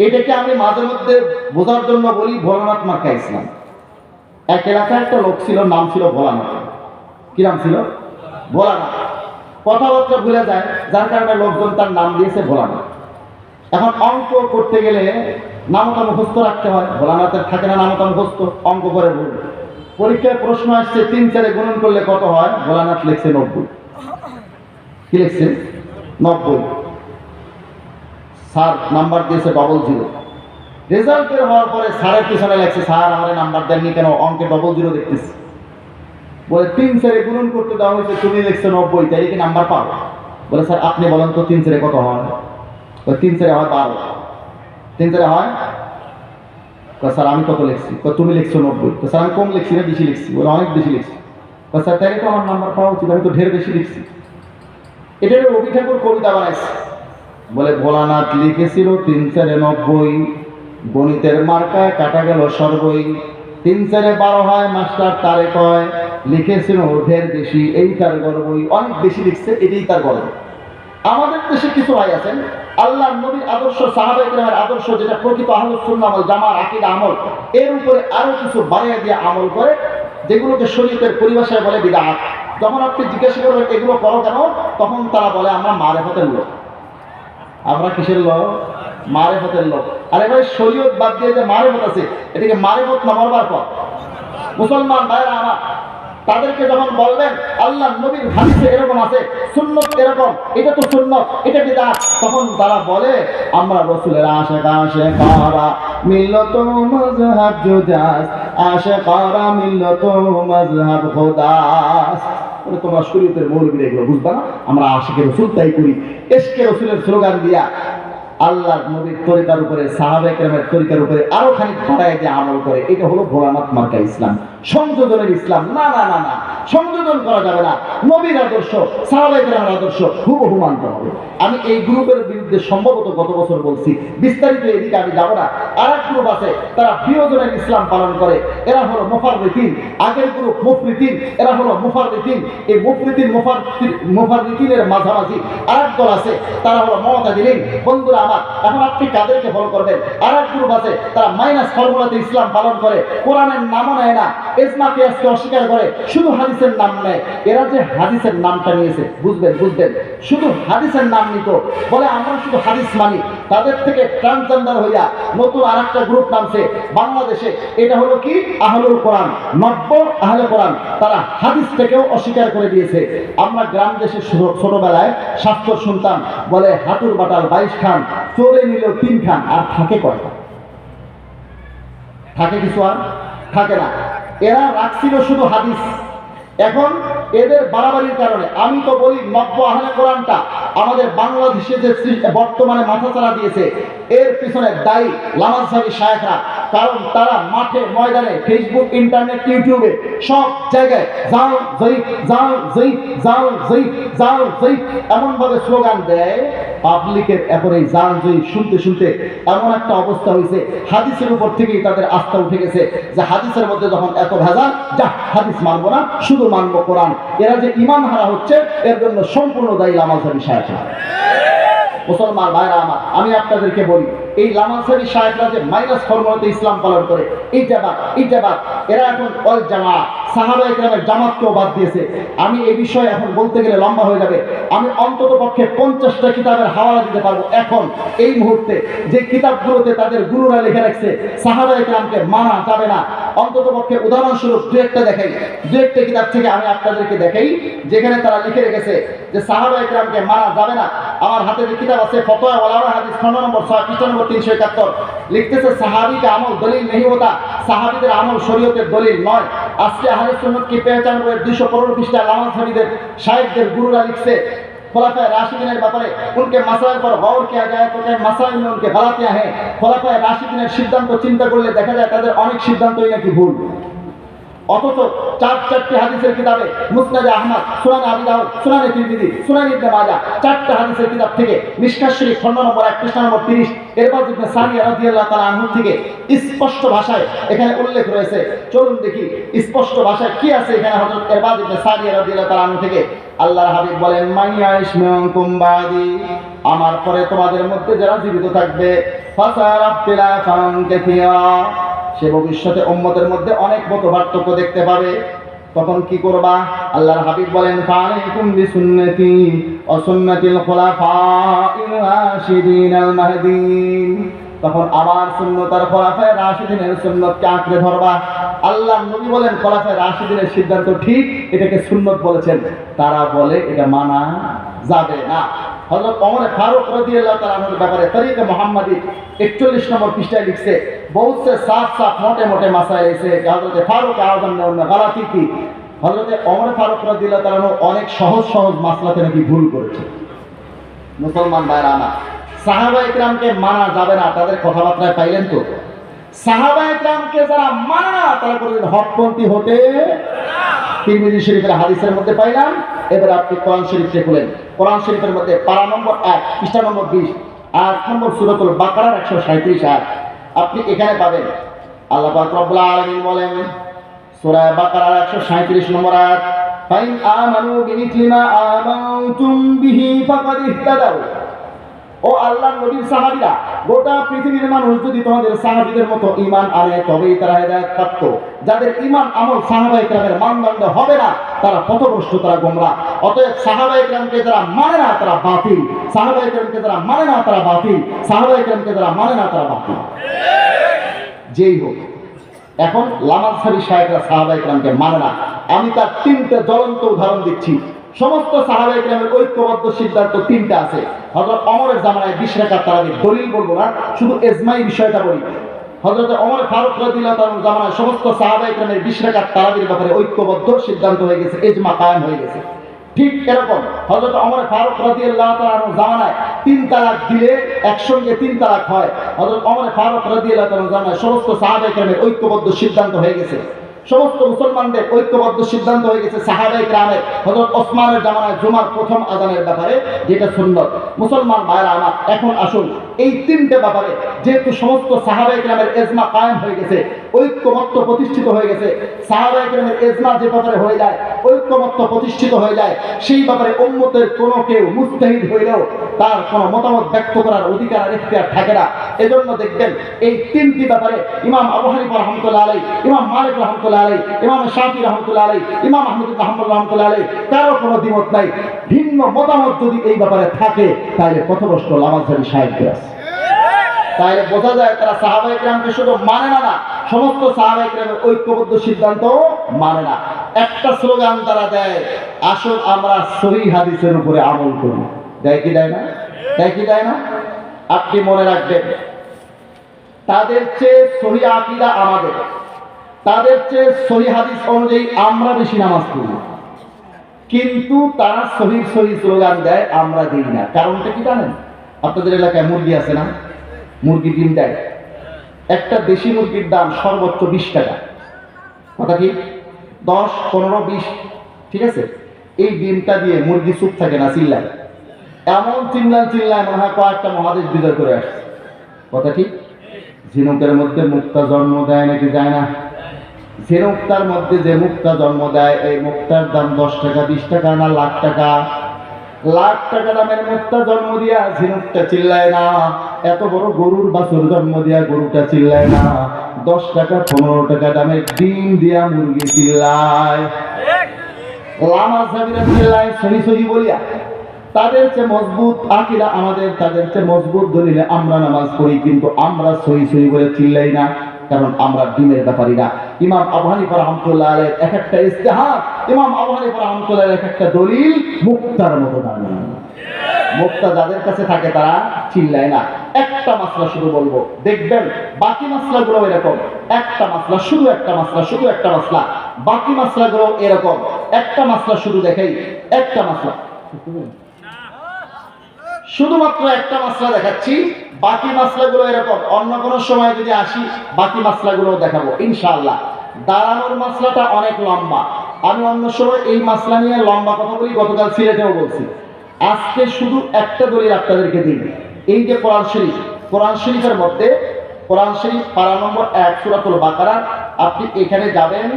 এটাকে আমি মাঝে মধ্যে বোঝার জন্য বলি ভোলানাথ মার্কা ইসলাম। এক এলাকায় একটা লোক ছিল, নাম ছিল ভোলানাথ। কি নাম ছিল? ভোলানাথ। কথাবার্তা ভুলে যায়, যার কারণে লোকজন তার নাম দিয়েছে ভোলানাথ। এখন অঙ্ক করতে গেলে নামতা মুখস্থ রাখতে হয়, ভোলানাথের থাকে না নামতা মুখস্থ, অঙ্ক করে ভুল। পরীক্ষায় প্রশ্ন আসছে 3 4 গুণন করলে কত হয়, ভোলানাথ লিখছে 90। কি লিখছে? 90। স্যার নাম্বার দিয়েছে 00। রেজাল্ট বের হওয়ার পরে স্যারের পিছনে লাগছে, স্যার আমার নাম্বার দেননি কেন, অঙ্কে 00 দেখতেছি। বলে 3 4 গুণন করতে দেওয়া হয়েছে, তুমি লিখছো 90, তাই কি নাম্বার পাবো? বলে স্যার আপনি বলেন তো 3 4 কত হয়? 3 4 হয় 12। 3 4 হয়? স্যার আমি কত লিখছি? তুমি লিখছো 90। স্যার আমি কম লিখছি না বেশি লিখছি? বলে অনেক বেশি লিখছি। স্যার তাই তো আমার নাম্বার পাওয়া উচিত, আমি তো ঢের বেশি লিখছি। এটা রবি ঠাকুর কবিতা বানাইছে। বলে ভোলানাথ লিখেছিল 3 4 90, গণিতের মার্কায় কাটা গেল সর্বই। 3 4 12 হয়, মাস্টার তারে কয়, লিখেছিল ঢের বেশি, এই তার গর্বই। অনেক বেশি লিখছে, এটাই তার গর্ব। আমাদের দেশে কিছু ভাই আছেন, আল্লাহর নবীর আদর্শ, সাহাবায়ে কেরামের আদর্শ, যেটা প্রকৃত আহলুস সুন্নাহ ওয়াল জামার আকীদা আমল, এর উপরে আরো কিছু বাড়িয়ে দিয়ে আমল করে, যেগুলোকে শরীয়তের পরিভাষায় বলে বিদআত। যখন আপনি জিজ্ঞাসা করবেন এগুলো করো কেন, তখন তারা বলে আমরা মারেফতের লোক। আমরা কিসের লোক? মারেফতের লোক। আরে ভাই, শরীয়ত বাদ দিয়ে যে মারেফত আছে, এটাকে মারেফত না মরবার পর? মুসলমান ভাইরা আমার, তাদেরকে যখন বলবেন আল্লাহ নবীর হাদিসে এরকম আছে, সুন্নত এরকম, এটা তো সুন্নত, এটা বিদআত, তখন তারা বলে আমরা রাসূলের আশিকারা মিল্লাত মাযহাব জুদাস, আশিকারা মিল্লাত মাযহাব খুদাস। বলে তোমরা শরীয়তের মৌলবী এগুলো বুঝবা না, আমরা আশিকে রাসূল তাই করি। ইশকে রাসূলের স্লোগান দিয়া আল্লাহর নবীর তরিকার উপরে, সাহাবায়ে কেরামের তরিকার উপরে আরো খানিক বাড়ায় দিয়ে আমল করে। এটা হলো ভোলানাথ মার্কা ইসলাম, সংযোজনের ইসলাম। না না না না, সংযোজন করা যাবে না। নবীর আদর্শ, সাহাবায়ে কেরামের আদর্শ হুবহু মানতে হবে। আমি এই গ্রুপের বিরুদ্ধে সম্ভবত গত বছর বলছি, বিস্তারিত এদিকে আমি যাব না। আর এক গ্রুপ আছে, তারা বিয়োজনের ইসলাম পালন করে, এরা হলো মুফাররিতিন। আগের গ্রুপ মুফরিতিন, এরা হলো মুফাররিতিন। এই মুফাররিতিনের মাঝামাঝি আরেক দল আছে, তারা হলো মুতাদিলিন। বন্ধুরা আমার, এখন আপনি কাদেরকে ফলো করবেন? আরেক গ্রুপ আছে, তারা মাইনাস ফর্মুলাতে ইসলাম পালন করে, কোরআনের নামও নেয় না, ইজমা কিয়াসকে অস্বীকার করে, শুধু হাদিসের নাম নেয়। এরা যে হাদিসের নামটা নিয়েছে, বুঝবেন শুধু হাদিসের নাম নিত, বলে আমরা শুধু হাদিস মানি। তাদের থেকে ট্রান্সজেন্ডার হইয়া নতুন আরেকটা গ্রুপ নামছে বাংলাদেশে, এটা হলো কি আহলুল কোরআন, নব্য আহলে কোরআন। তারা হাদিস থেকেও অস্বীকার করে দিয়েছে। আমরা গ্রাম দেশে ছোটবেলায় শাস্ত্র শুনতাম, বলে হাতুর বাটাল 22 খান, চোরে নিল 3 খান, আর থাকে কয়টা? থাকে কিছু? আর থাকে না। এরা রাখছিল শুধু হাদিস। এখন এদের বাড়াবাড়ির কারণে আমি তো বলি, নব্য আহলে কোরআনটা আমাদের বাংলাদেশে যে বর্তমানে মাথাচাড়া দিয়েছে, এর পিছনে দায়ী লামাজহাবি শায়েখরা। কারণ তারা মাঠে ময়দানে, ফেসবুক, ইন্টারনেট, ইউটিউবে সব জায়গায় যাও জয়ীফ, যাও জয়ীফ, যাও জয়ীফ, যাও জয়ীফ এমন ভাবে স্লোগান দেয়, পাবলিকের এখন এই জান জয়ীফ শুনতে শুনতে এমন একটা অবস্থা হয়েছে, হাদিসের উপর থেকেই তাদের আস্থা উঠে গেছে, যে হাদিসের মধ্যে যখন এত ভেজাল, যা হাদিস মানবো না, শুধু মানবো কোরআন। এরা যে ঈমান হারা হচ্ছে, এর জন্য সম্পূর্ণ দায়ী লামাজহাবি শায়েখরা। মুসলমান ভাইরা আমার, আমি আপনাদেরকে বলি, এই লামাজহাবি শায়েখরা যে মাইনাস ফর্মুলাতে ইসলাম পালন করে, এইটা বাদ। এরা এখন ওয়াল জামাত, সাহাবায়ে কেরামের জামাতকেও বাদ দিয়েছে। আমি এই বিষয়ে এখন বলতে গেলে লম্বা হয়ে যাবে। আমি অন্তত পক্ষে 50টা কিতাবের হাওয়ালা দিতে পারবো এখন এই মুহূর্তে, যে কিতাবগুলোতে তাদের গুরুরা লিখে রাখছে সাহাবায়ে কেরামকে মানা যাবে না। অন্তত পক্ষে উদাহরণস্বরূপ দু একটা কিতাব থেকে আমি আপনাদেরকে দেখাই, যেখানে তারা লিখে রেখেছে যে সাহাবায়ে কেরামকে মানা যাবে না। আমার হাতে যে কিতাব আছে, ফতোয়া ওয়ালামা হাদিস, খণ্ড নম্বর 6, পৃষ্ঠা নম্বর 371, লিখতেছে সাহাবী কা আমল দলিল नहीं होता, সাহাবীদের আমল শরীয়তের দলিল নয়। আজকে আহলে সুন্নাত কি পেহচান করে 215 পৃষ্ঠা লামাজহাবীদের শায়েখদের গুরুরা লিখছে खुलाफाए राशिदीन ব্যাপারে, उनके मसाइल पर गौर किया जाए तो कई मसाइल में उनके गलतियां हैं। खुलाफाए राशिदीনের সিদ্ধান্ত চিন্তা করলে দেখা যায় তাদের অনেক সিদ্ধান্তই নাকি ভুল। অথচ 4টি হাদিসের কিতাবে, মুসনাদে আহমদ, সুনান আবি দাউদ, সুনানে তিরমিজি, সুনান ইবনে মাজাহ, 4টা হাদিসের কিতাব থেকে মিশকাত শরীফ খণ্ড নম্বর 1, পৃষ্ঠা নম্বর 30, ইরবাদ ইবনে সারিয়া রাদিয়াল্লাহু তাআলা আনহু থেকে স্পষ্ট ভাষায় এখানে উল্লেখ রয়েছে। চলুন দেখি স্পষ্ট ভাষায় কি আছে এখানে। হযরত ইরবাদ ইবনে সারিয়া রাদিয়াল্লাহু তাআলা আনহু থেকে আল্লাহর হাবিব বলেন, মাইয়াইশ মিনকুম বাদি, আমার পরে তোমাদের মধ্যে যারা জীবিত থাকবে, ফাসারা ইখতিলাফান কাসীরা, সে ভবিষ্যতে উম্মতের মধ্যে অনেক মত পার্থক্য দেখতে পাবে। তখন কি করবা? আল্লাহর হাবিব বলেন ফালাইকুম বিসুন্নতি ওয়া সুন্নাতিল খুলাফাইর রাশিদিনাল মাহদিন। তখন আমার সুন্নাত আর খোলাফায়ে রাশিদিনের সুন্নাতকে আঁকড়ে ধরবা। আল্লাহর নবী বলেন খোলাফায়ে রাশিদিনের সিদ্ধান্ত ঠিক, এটাকে সুন্নাত বলেছেন। তারা বলে এটা মানা যাবে না। হযরত ওমর ফারুক রাদিয়াল্লাহু তাআলা আনহুর ব্যাপারে তরিকা মুহাম্মাদি 41 নম্বর পৃষ্ঠায় লিখছে, बहुत से साफ साफ मोटे मोटे मसाइल ऐसे कि हज़रत फारूक आज़म ने उनमें गलती की। हज़रत ओमर फारूक রাদিয়াল্লাহু তাআলা অনেক সহজ সহজ মাসলাতে নাকি ভুল করেছে। মুসলমান ভাইরা আমার, সাহাবায়ে কিরামকে মানা যাবে না, তাদের কথাবার্তায় পাইলেন তো? সাহাবায়ে কিরামকে যারা মানে না তারা কোনদিন হকপন্থী হতে না। তিরমিজি শরীফের হাদিসের মধ্যে পাইলাম। এবার আপনি কোরআন শরীফে খুলেন। কোরআন শরীফের মধ্যে পারা নম্বর 1 পৃষ্ঠা নম্বর 20 আয়াত নম্বর সূরাতুল বাকারার 137 আয়াত আপনি এখানে পাবেন। আল্লাহ পাক রব্বুল আলামিন বলেন সূরা বাকারার 137 নম্বর আয়াত, ফাইন আমানু বিমিথলি মা আমানতুম বিহি ফাকাদ ইহতাদাউ। ও আল্লাহর নবীর সাহাবীরা, গোটা পৃথিবীর মানুষ যদি তোমাদের সাহাবীদের মতো ঈমান আনে তবেই তারা হেদায়েত প্রাপ্ত। যাদের ঈমান আমল সাহাবায়ে কেরামের মানদণ্ড হবে না তারা পথভ্রষ্ট, তারা গোমরা। অতএব সাহাবায়ে কেরামকে যারা মানে না তারা বাতিল, সাহাবায়ে কেরামকে যারা মানে না তারা বাতিল, সাহাবায়ে কেরামকে যারা মানে না তারা বাতিল। যেই হোক, এখন লামাজহারি সাহেবরা সাহাবায়ে কেরামকে মানে না। আমি তার 3টে জ্বলন্ত উদাহরণ দিচ্ছি। সমস্ত সাহাবায়ে কেরামের ঐক্যবদ্ধ সিদ্ধান্ত 3টা আছে। হযরত ওমরের জামানায় 20 রাকাত তারাবি, দলিল বলবো না, শুধু ইজমাই বিষয়টা বলি। হযরত ওমর ফারুক রাদিয়াল্লাহু তাআলার জামানায় সমস্ত সাহাবায়ে কেরামের 20 রাকাত তারাবির ব্যাপারে ঐক্যবদ্ধ সিদ্ধান্ত হয়ে গেছে, ইজমা কায়েম হয়ে গেছে। ঠিক এরকম হযরত ওমর ফারুক রাদিয়াল্লাহু তাআলার জামানায় 3 তালাক দিলে একসঙ্গে 3 তালাক হয়। হযরত ওমর ফারুক রাদিয়াল্লাহু তাআলার জামানায় সমস্ত সাহাবায়ে কেরামের ঐক্যবদ্ধ সিদ্ধান্ত হয়ে গেছে। সমস্ত মুসলমানদের ঐক্যবদ্ধ সিদ্ধান্ত হয়ে গেছে সাহাবায়ে কেরামের হযরত ওসমানের জামানায় জুমার প্রথম আযানের ব্যাপারে, যেটা সুন্নাত। মুসলমান ভাইরা আমার, এখন আসুন এই 3টে ব্যাপারে যেহেতু সমস্ত সাহাবায়ে কেরামের ইজমা কায়েম হয়ে গেছে, ঐক্যমত্য প্রতিষ্ঠিত হয়ে গেছে, সাহাবায়ে কেরামের ইজমা যে ব্যাপারে হয়ে যায়, ঐক্যমত্য প্রতিষ্ঠিত হয়ে যায়, সেই ব্যাপারে উম্মতের কোনো কেউ মুজতাহিদ হইলেও তার কোনো মতামত ব্যক্ত করার অধিকার আর ইখতিয়ার থাকে না। এজন্য দেখবেন এই 3টি ব্যাপারে ইমাম আবু হানিফা রাহমাতুল্লাহ আলাইহি, ইমাম মালিক রাহমাতুল্লাহ আলাইহি, ইমাম শাফিঈ রাহমাতুল্লাহ আলাইহি, ইমাম আহমদ ইবনে হাম্বল রাহমাতুল্লাহ আলাইহি কারো কোনো দ্বিমত নাই। ভিন্ন মতামত যদি এই ব্যাপারে থাকে তাহলে পথভ্রষ্ট লামাজহারি সাহেবদের আছে। তাহলে বোঝা যায় তারা সাহাবায়ে কেরামকে শুধু মানে না, সমস্ত সাহাবায়ে কেরামের ঐক্যবদ্ধ সিদ্ধান্ত মানে না। একটা স্লোগান তারা দেয়, আসুন আমরা সহিহ হাদিসের উপরে আমল করি। দেয় কি দেয় না? দেয় কি দেয় না? আপনি মনে রাখবেন, তাদের চেয়ে সহিহ আকীদা আমাদের, তাদের চেয়ে সহিহ হাদিস অনুযায়ী আমরা বেশি নামাজ পড়ি, কিন্তু তারা সহিহ সহিহ স্লোগান দেয়, আমরা দিই না। কারণটা কি জানেন? আপনাদের এলাকায় মুরগি আছে না? মুরগি ডিম দেয়। একটা দেশি মুরগির দাম সর্বোচ্চ 20 টাকা। কথা কি? 10, 15, 20, ঠিক আছে? এই ডিমটা দিয়ে মুরগি চুপ থাকে না, চিল্লায়। এমন চিল্লায় মনে হয় কয়েকটা মহাদেশ বিজয় করে আসছে। কথা ঠিক? ঝিনুকের মধ্যে মুক্তা জন্ম দেয় নাকি যায় না? ঝিনুকটার মধ্যে যে মুক্তা জন্ম দেয়, এই মুক্তার দাম 10 টাকা, 20 টাকা না লাখ টাকা? লাখ টাকা দামের মুক্তা জন্ম দিয়া ঝিনুকটা চিল্লায় না। এত বড় গরুর বাছুর জন্ম দিয়া গরুটা চিল্লায় না। 10 টাকা 15 টাকা দামের ডিম দিয়া মুরগি চিল্লায়। লামাজহাবিরা চিল্লায় সহি সহি বলিয়া। তাদের চেয়ে মজবুত আকীদা আমাদের, তাদের চেয়ে মজবুত দলিলে আমরা নামাজ পড়ি, কিন্তু আমরা সহি সহি বলে চিল্লাই না, কারণ আমরা ডিমের ব্যাপারী না। ইমাম আবু হানিফা রাহমাতুল্লাহ আলাইহির এক একটা ইজতিহাদ, ইমাম আবু হানিফা রাহমাতুল্লাহ আলাইহির এক একটা দলিল মুক্তার মতো দামি। মুক্তা যাদের কাছে থাকে তারা চিল্লায় না। একটা মাসলা শুধু বলবো, দেখবেন বাকি মাসলাগুলো এরকম। একটা মাসলা, শুধু একটা মাসলা, শুধু একটা মাসলা। বাকি মাসলাগুলো এরকম। একটা মাসলা শুধু দেখাই, একটা মাসলা, শুধুমাত্র একটা মাসলা দেখাচ্ছি, বাকি মাসলাগুলো এরকম। অন্য কোনো সময় যদি আসি বাকি মাসলাগুলো দেখাবো ইনশাআল্লাহ। দাঁড়ানোর মাসলাটা অনেক লম্বা, আমি অন্য সময় এই মাসলা নিয়ে লম্বা কথা বলি, গতকাল সিলেটেও বলছি। আজকে শুধু একটা দলিল আপনাদেরকে দিই। এই যে কোরআন শরীফ, কোরআন শরীফের মধ্যে কোরআন শরীফ পারা নম্বর 1 সূরাতুল বাকারা, আপনি এখানে যাবেন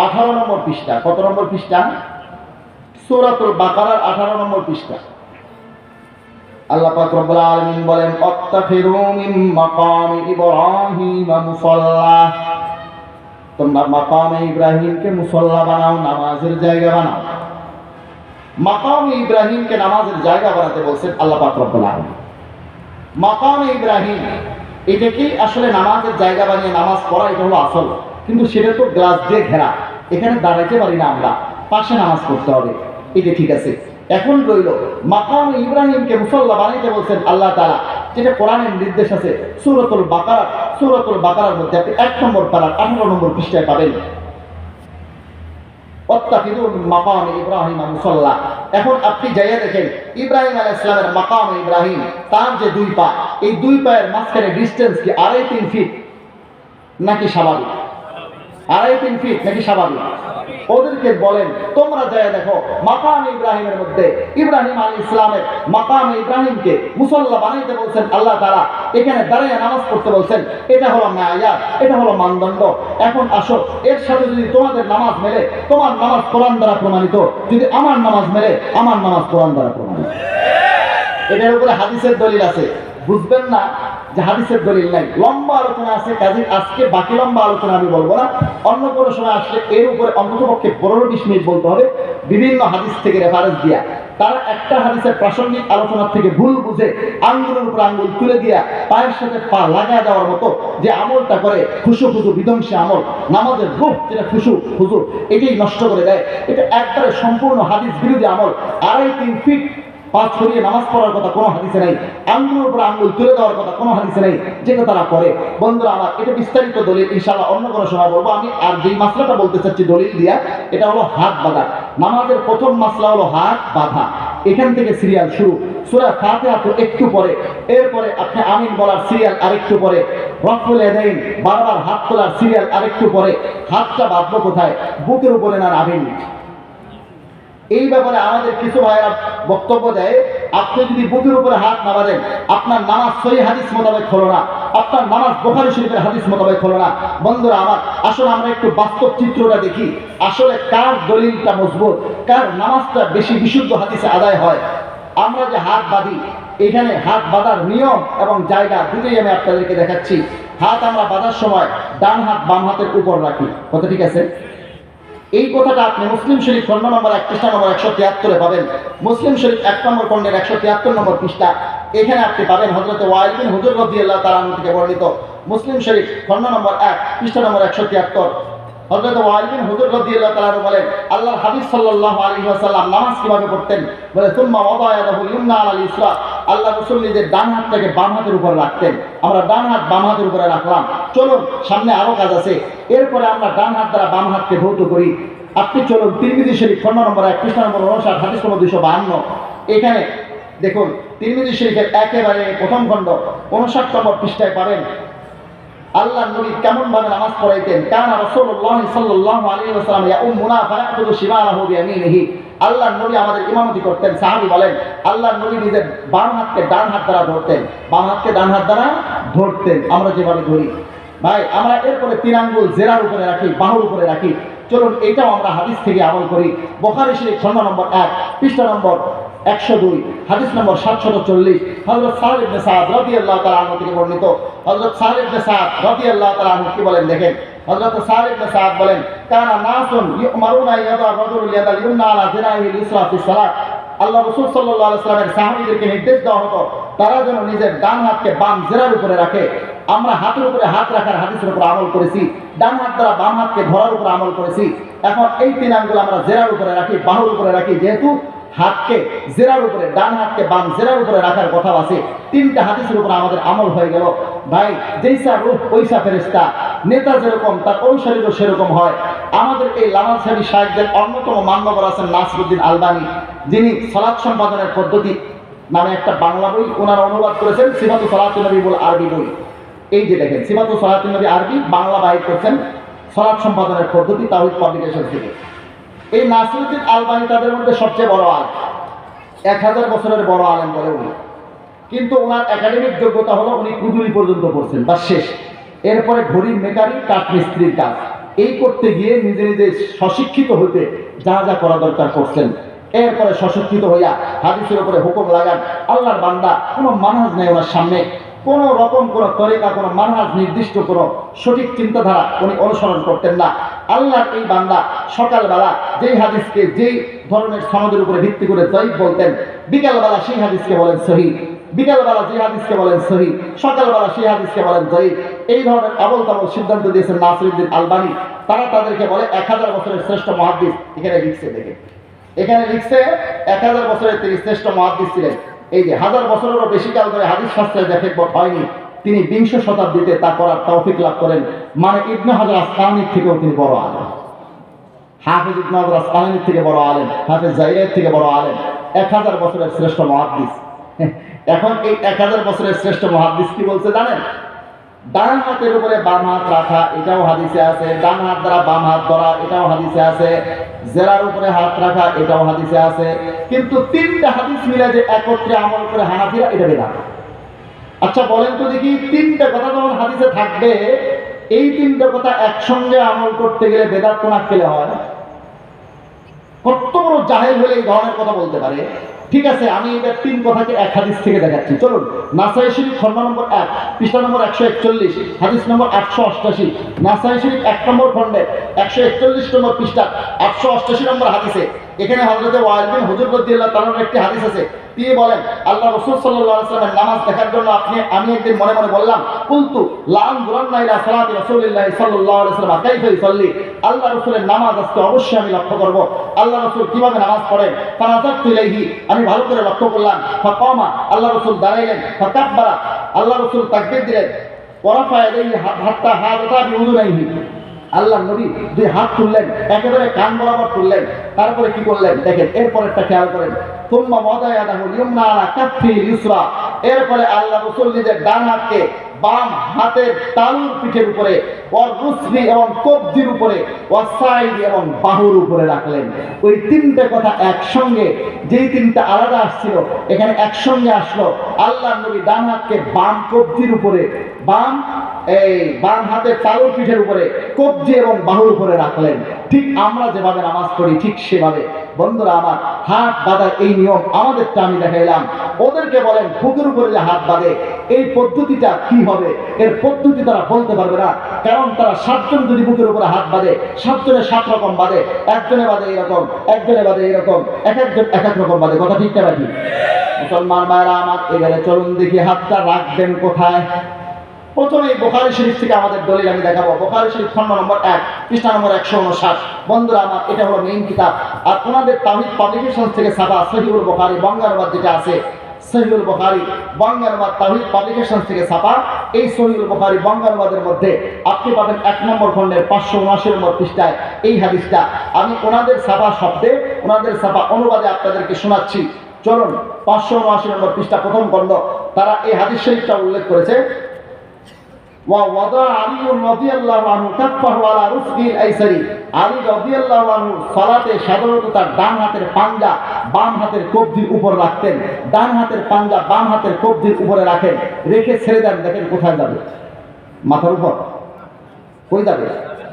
18 নম্বর পৃষ্ঠা। কত নম্বর পৃষ্ঠা? সূরাতুল বাকারার 18 নম্বর পৃষ্ঠা। আল্লাহ পাক রব্বুল আলামিন বলেন, আত্তাখিরু মিন মাকামি ইব্রাহিম মুসাল্লা। তোমরা মাকামে ইব্রাহিমকে মুসল্লা বানাও, নামাজের জায়গা বানাও। মাকামে ইব্রাহিমকে নামাজের জায়গা বানাতে বলছেন আল্লাহ পাক রব্বুল আলামিন। মাকামে ইব্রাহিম এটাকেই আসলে নামাজের জায়গা বানিয়ে নামাজ পড়া, এটা হলো আসল। কিন্তু সেটা তো গ্লাস দিয়ে ঘেরা, এখানে দাঁড়াইতে পারি না আমরা, পাশে নামাজ পড়তে হবে, এটা ঠিক আছে। এখন রইল মাকামে ইব্রাহিমকে মুসল্লা বানাইতে বলছেন আল্লাহ তাআলা, যেটা কোরআনের নির্দেশ আছে সূরাতুল বাকারার মধ্যে আপনি 1 নম্বর পারার 18 নম্বর পৃষ্ঠায় পাবেন, ওয়াত্তাখিযু মিন মাকামি ইব্রাহিম মুসাল্লা। এখন আপনি যাইয়া দেখেন ইব্রাহিম আলাইহিস সালামের মাকামে ইব্রাহিম, তার যে 2 পা, এই 2 পায়ের মাঝখানে ডিসটেন্স কি 2.5-3 ফিট নাকি স্বাভাবিক? 2.5-3 ফিট নাকি স্বাভাবিক? ওদেরকে বলেন তোমরা যাইয়া দেখো মাকামে ইব্রাহিমের মধ্যে ইব্রাহিম আলাইহিস সালামের মাকামে ইব্রাহিমকে মুসল্লা বানাইতে বলছেন আল্লাহ তাআলা, এখানে দাঁড়িয়ে নামাজ পড়তে বলছেন। এটা হলো মায়াত, এটা হলো মানদণ্ড। এখন আসো, এর সাথে যদি তোমাদের নামাজ মেলে, তোমার নামাজ কোরআন দ্বারা প্রমাণিত, যদি আমার নামাজ মেলে, আমার নামাজ কোরআন দ্বারা প্রমাণিত। এটার উপরে হাদিসের দলিল আছে, বুঝবেন না যে হাদিসের দলিল নাই, লম্বা আলোচনা আছে। কাজে আজকে বাকি লম্বা আলোচনা আমি বলবো না, অন্য কোনো সময় আসলে এর উপরে অন্ততপক্ষে 15-20 মিনিট বলতে হবে, বিভিন্ন হাদিস থেকে রেফারেন্স দিয়া। তারা একটা হাদিসের প্রাসঙ্গিক আলোচনার থেকে ভুল বুঝে আঙ্গুলের উপর আঙ্গুল তুলে দিয়া পায়ের সাথে পা লাগায় দেওয়ার মতো যে আমলটা করে, খুশু বিধ্বংসী আমল, নামাজের রূহ যেটা খুশু, এটাই নষ্ট করে দেয়। এটা একবারে সম্পূর্ণ হাদিস বিরোধী আমল। 2.5-3 ফিট পা ছড়িয়ে নামাজ পড়ার কথা কোনো হাদিসে নাই, আঙ্গুলের উপর আঙ্গুল তুলে দেওয়ার কথা কোনো হাদিসে নাই, যেটা তারা করে। বন্ধুরা আমার, এটা বিস্তারিত দলিল ইনশাআল্লাহ অন্য কোনো সময় বলবো। আমি আর যেই মাসলাটা বলতে চাচ্ছি দলিল দিয়া, এটা হলো হাত বাঁধা। নামাজের প্রথম মাসলা হলো হাত বাঁধা, এখান থেকে সিরিয়াল শুরু। সূরা ফাতিহা তো একটু পরে, এরপরে আপনি আমিন বলার সিরিয়াল আরেকটু পরে, রফুল ইয়াদাইন বারবার হাত তোলার সিরিয়াল আরেকটু পরে। হাতটা বাঁধবো কোথায়? বুকের উপরে না নাভির নিচে? এই ব্যাপারে আমাদের কিছু ভাইরা বক্তব্য দেয়, আপনি যদি বুকের উপরে হাত না বাঁধেন, আপনার নামাজ সহিহ হাদিস মোতাবেক হলো না, আপনার নামাজ বুখারী শরীফের হাদিস মোতাবেক হলো না। বন্ধুরা আমার, আসলে আমরা একটু বাস্তব চিত্রটা দেখি, আসলে কার দলিলটা মজবুত, কার নামাজটা বেশি বিশুদ্ধ হাদিসে আদায় হয়। আমরা যে হাত বাঁধি, এখানে হাত বাঁধার নিয়ম এবং জায়গা দুটোই আমি আপনাদেরকে দেখাচ্ছি। হাত আমরা বাঁধার সময় ডান হাত বাম হাতের উপর রাখি, কথা ঠিক আছে? এই কথাটা আপনি মুসলিম শরীফ খণ্ড নম্বর 1 পৃষ্ঠা নম্বর 173 পাবেন। মুসলিম শরীফ 1 নম্বর খণ্ডের 173 নম্বর পৃষ্ঠা, এখানে আপনি পাবেন হযরত ওয়াইল বিন হুজর রাদিয়াল্লাহু তাআলা আনহু থেকে বর্ণিত। মুসলিম শরীফ খণ্ড নম্বর 1 পৃষ্ঠা নম্বর 173, হযরত ওয়াইল বিন হুজর রাদিয়াল্লাহু তাআলা আনহু বলেন, আল্লাহর হাবিব সাল্লাল্লাহু আলাইহি ওয়াসাল্লাম নামাজ কিভাবে পড়তেন? বলে সুম্মা ওয়াদা ইয়াদাহু ইউমনা আলাল ইসরা, আল্লাহ রাসূল নিজের ডান হাতটাকে বাম হাতের উপর রাখতেন। আমরা ডান হাত বাম হাতের উপরে রাখলাম। চলুন, সামনে আরো কাজ আছে। এরপরে আমরা ডান হাত দ্বারা বাম হাতকে ধৌত করি। আপনি চলুন তিরমিজি শরীফ খণ্ড নম্বর 1 পৃষ্ঠা নম্বর 59 হাদিস নম্বর 252, এখানে দেখুন তিরমিজি শরীফের একেবারে প্রথম খণ্ড 59 নম্বর পৃষ্ঠায় পাবেন আল্লাহর নবী কেমন ভাবে নামাজ পড়াইতেন। কানা রাসূলুল্লাহ সাল্লাল্লাহু আলাইহি ওয়াসাল্লাম ইয়াউমুনা ফায়াকুযু শিমালাহু বিয়ামিনিহি, আল্লাহর নবী আমাদের ইমামতি করতেন। সাহাবী বলেন, আল্লাহর নবী নিজের বাম হাতকে ডান হাত দ্বারা ধরতেন, বাম হাতকে ডান হাত দ্বারা ধরতেন, আমরা যেভাবে ধরি। ভাই, আমরা এরপরে 3 আঙ্গুল জেরার উপরে রাখি, বাহুর উপরে রাখি। চলুন এটাও আমরা হাদিস থেকে আমল করি। বুখারী শরীফ খণ্ড নম্বর 1 পৃষ্ঠা নম্বর 102 হাদিস নম্বর 740, হযরত সাদ ইবনে সাদ রাদিয়াল্লাহু তাআলা আনহু থেকে বর্ণিত। হযরত সাদ ইবনে সাদ রাদিয়াল্লাহু তাআলা আনহু কি বলেন দেখেন, হযরত সাদ ইবনে সাদ বলেন, কানা নাসুন ইউমারুনা ইয়াদা রাজুল ইয়াদাল ইউমনা আলা জিরাহিল ইসরা ফি সালাত, আল্লাহ রাসূল সাল্লাল্লাহু আলাইহি ওয়াসাল্লামের সাহাবীদেরকে নির্দেশ দেওয়া হতো তারা যেন নিজের ডান হাতকে বাম জেরার উপরে রাখে। আমরা হাতের উপরে হাত রাখার হাদিসের উপর আমল করেছি, ডান হাত দ্বারা বাম হাতকে ধরার উপর আমল করেছি। এখন এই 3 আঙ্গুল আমরা জেরার উপরে রাখি, বাহুর উপরে রাখি। যেহেতু হাতকে জেরার উপরে, ডান হাতকে বাম জেরার উপরে রাখার কথা আছে, 3টা হাদিসের উপর আমাদের আমল হয়ে গেল। ভাই, যেইসা রূহ ওইসা ফেরেশতা, নেতা যেরকম তার অনুসারীও সেরকম হয়। আমাদের এই লামাল সাহেবী শায়েখদের অন্যতম মান্যবর আছেন নাসিরউদ্দিন আলবানী, যিনি সালাত সম্পাদনের পদ্ধতি নামে একটা বাংলা বই ওনারা অনুবাদ করেছেন, সিফাতু সালাতুন নবী বল আরবি বই। এই যে দেখেন, সিফাতু সালাতুন নবী আরবি বাংলা বাহির করছেন সালাত সম্পাদনের পদ্ধতি, তাওহীদ পাবলিকেশন থেকে। এই নাসিরউদ্দিন আলবানী তাদের মধ্যে সবচেয়ে বড় আলেম, 1000 বছরের বড় আলেম বলে উনি। কিন্তু ওনার একাডেমিক যোগ্যতা হলো উনি কুদুরি পর্যন্ত পড়ছেন, বা শেষ। এরপরে ঘড়ির মেকারি, কাঠমিস্ত্রির কাজ, এই করতে গিয়ে নিজে নিজে স্বশিক্ষিত হতে যা যা করা দরকার করছেন। এরপরে স্বশিক্ষিত হইয়া হাদিসের উপরে হুকুম লাগান। আল্লাহর বান্দা, কোনো মানহাজ নেই ওনার সামনে। কোনো রকম কোনো তরিকা, কোনো মানহাজ, নির্দিষ্ট কোনো সঠিক চিন্তাধারা উনি অনুসরণ করতেন না। আল্লাহর এই বান্দা সকালবেলা যেই হাদিসকে যেই ধরনের সনদের উপরে ভিত্তি করে জয়ীফ বলতেন, বিকালবেলা সেই হাদিসকে বলেন সহি, বিকালবেলা যে হাদিসকে বলেন সহি, সকালবেলা সেই হাদিসকে বলেন জয়ীফ। এই ধরনের আবল তাবল সিদ্ধান্ত দিয়েছেন নাসিরউদ্দিন আলবানী। তারা তাদেরকে বলে 1000 বছরের শ্রেষ্ঠ মুহাদ্দিস। এখানে লিখছে, দেখে এখানে লিখছে 1000 বছরের তিনি শ্রেষ্ঠ মুহাদ্দিস ছিলেন। এই যে 1000 বছরেরও বেশি কাল ধরে হাদিস শাস্ত্রে যে খেদমত হয়নি, তিনি 20 শতাব্দীতে তা করার তৌফিক লাভ করেন। মানে ইবনে হাজার আসকালানির থেকেও তিনি বড় আলেম, হাফেজ ইবনে হাজার আসকালানির থেকে বড় আলেম, হাফেজ জাইরের থেকে বড় আলেম, 1000 বছরের শ্রেষ্ঠ মুহাদ্দিস। এখন এই 1000 বছরের শ্রেষ্ঠ মুহাদ্দিস কি বলছে জানেন? ডান হাতের উপরে বাম হাত রাখা, এটাও হাদিসে আছে। ডান হাত দ্বারা বাম হাত ধরা, এটাও হাদিসে আছে। জেরার উপরে হাত রাখা, এটাও হাদিসে আছে। কিন্তু 3টা হাদিস মিলে যে একত্রে আমল করে হানাফিরা, এটা বেদাত। আচ্ছা বলেন তো দেখি, 3টা কথা যখন হাদিসে থাকবে, এই 3টা কথা একসঙ্গে আমল করতে গেলে বেদাত কোন আক্কেলে হয়? কত বড় জাহেল হলে এই ধরনের কথা বলতে পারে? ঠিক আছে, আমি এবার 3 কথাকে এক হাদিস থেকে দেখাচ্ছি। চলুন, নাসাই শরীফ খণ্ড নম্বর 1, পৃষ্ঠা নম্বর 141, হাদিস নম্বর 888। নাসাই শরীফ 1 নম্বর খণ্ডে 141 নম্বর পৃষ্ঠা 888 নম্বর হাদিসে এখানে হযরত ওয়াইল বিন হুজর রাদিয়াল্লাহু তাআলার একটি হাদিস আছে। তিনি বলেন, আল্লাহ রাসূল সাল্লাল্লাহু আলাইহি ওয়াসাল্লামের নামাজ দেখার জন্য আমি একদিন মনে মনে বললাম, কুলতু লা আনজুরান্না ইলা সালাতি রাসূলিল্লাহি সাল্লাল্লাহু আলাইহি ওয়াসাল্লাম কাইফা ইসাল্লি। আল্লাহ রাসূলের নামাজ আজকে অবশ্যই আমি লক্ষ্য করব, আল্লাহ রাসূল কিভাবে নামাজ পড়েন। ফানাযাতু ইলাইহি, আমি ভালো করে লক্ষ্য করলাম। ফাকামা, আল্লাহ রাসূল দাঁড়াইলেন। ফাকাব্বারা, আল্লাহ রাসূল তাকবীর দিলেন। ওয়ারাফা ইয়াদাইহি হাত্তা হাদাতা বিউযুনাইহি, আল্লাহ নবী 2 হাত তুললেন, একেবারে কান বরাবর তুললেন। তারপরে কি করলেন দেখেন, এরপরেরটা খেয়াল করেন। সুম্মা ওয়াদা ইয়াদাহুল ইয়ুমনা আলা কাফিল ইউসরা, এরপরে আল্লাহ রাসূল নিজের ডান হাতকে বাম হাতের তালুর পিঠের উপরে, ওয়ার রুসলি এবং কবজির উপরে, ওয়াস সাইদ এবং বাহুর উপরে রাখলেন। ওই 3টে কথা একসঙ্গে, যেই 3টা আলাদা আসছিল এখানে একসঙ্গে আসলো। আল্লাহ নবী ডান হাতকে বাম কবজির উপরে, বাম হাতের তালুর পিঠের উপরে, কবজি এবং বাহুর উপরে রাখলেন। ঠিক আমরা যেভাবে নামাজ পড়ি ঠিক সেভাবে। বন্ধুরা আমার, হাত বাঁধার এই নিয়ম আমাদেরটা আমি দেখাইলাম। ওদেরকে বলেন বুকের উপরে যে হাত বাঁধে, এই পদ্ধতিটা কি হবে? এর পদ্ধতি তারা বলতে পারবে না, কারণ তারা 7 জন যদি বুকের উপরে হাত বাঁধে, 7 জনে 7 রকম বাঁধে। একজনে বাঁধে এরকম, একজনে বাঁধে এরকম, এক একজন এক এক রকম বাঁধে। কথা ঠিক না ঠিক? মুসলমান ভাইরা আমার, এবারে চলুন দেখি হাতটা রাখবেন কোথায়। প্রথমে বুখারী শরীফ থেকে আমাদের দলিল আমি দেখাবো। বুখারী শরীফ খণ্ড নম্বর 1, পৃষ্ঠা নম্বর 159। বন্ধুরা আমার, এটা হলো মেইন কিতাব। আর ওনাদের তাওহীদ পাবলিকেশন থেকে ছাপা সহিহুল বুখারী বঙ্গানুবাদ যেটা আছে, সহিহুল বুখারী বঙ্গানুবাদ তাওহীদ পাবলিকেশন থেকে ছাপা এই সহিহুল বুখারী বঙ্গানুবাদের মধ্যে আপনি পাবেন 1 নম্বর খণ্ডের 579 নম্বর পৃষ্ঠায় এই হাদিসটা। আমি ওনাদের ছাপা শব্দে, ওনাদের ছাপা অনুবাদে আপনাদেরকে শোনাচ্ছি। চলুন, 579 নম্বর পৃষ্ঠা প্রথম খণ্ড। তারা এই হাদিস শরীফটা উল্লেখ করেছে, ووضع علي رضي الله عنه كفه على رزقه الايسر। আলী রাদিয়াল্লাহু আনহু সালাতে সাধারণত তার ডান হাতের পাঞ্জা বাম হাতের কবজির উপর রাখতেন। ডান হাতের পাঞ্জা বাম হাতের কবজির উপরে রাখেন, রেখে ছেড়ে দেন। দেখেন কোথায় যাবে? মাথার উপর। কই যাবে?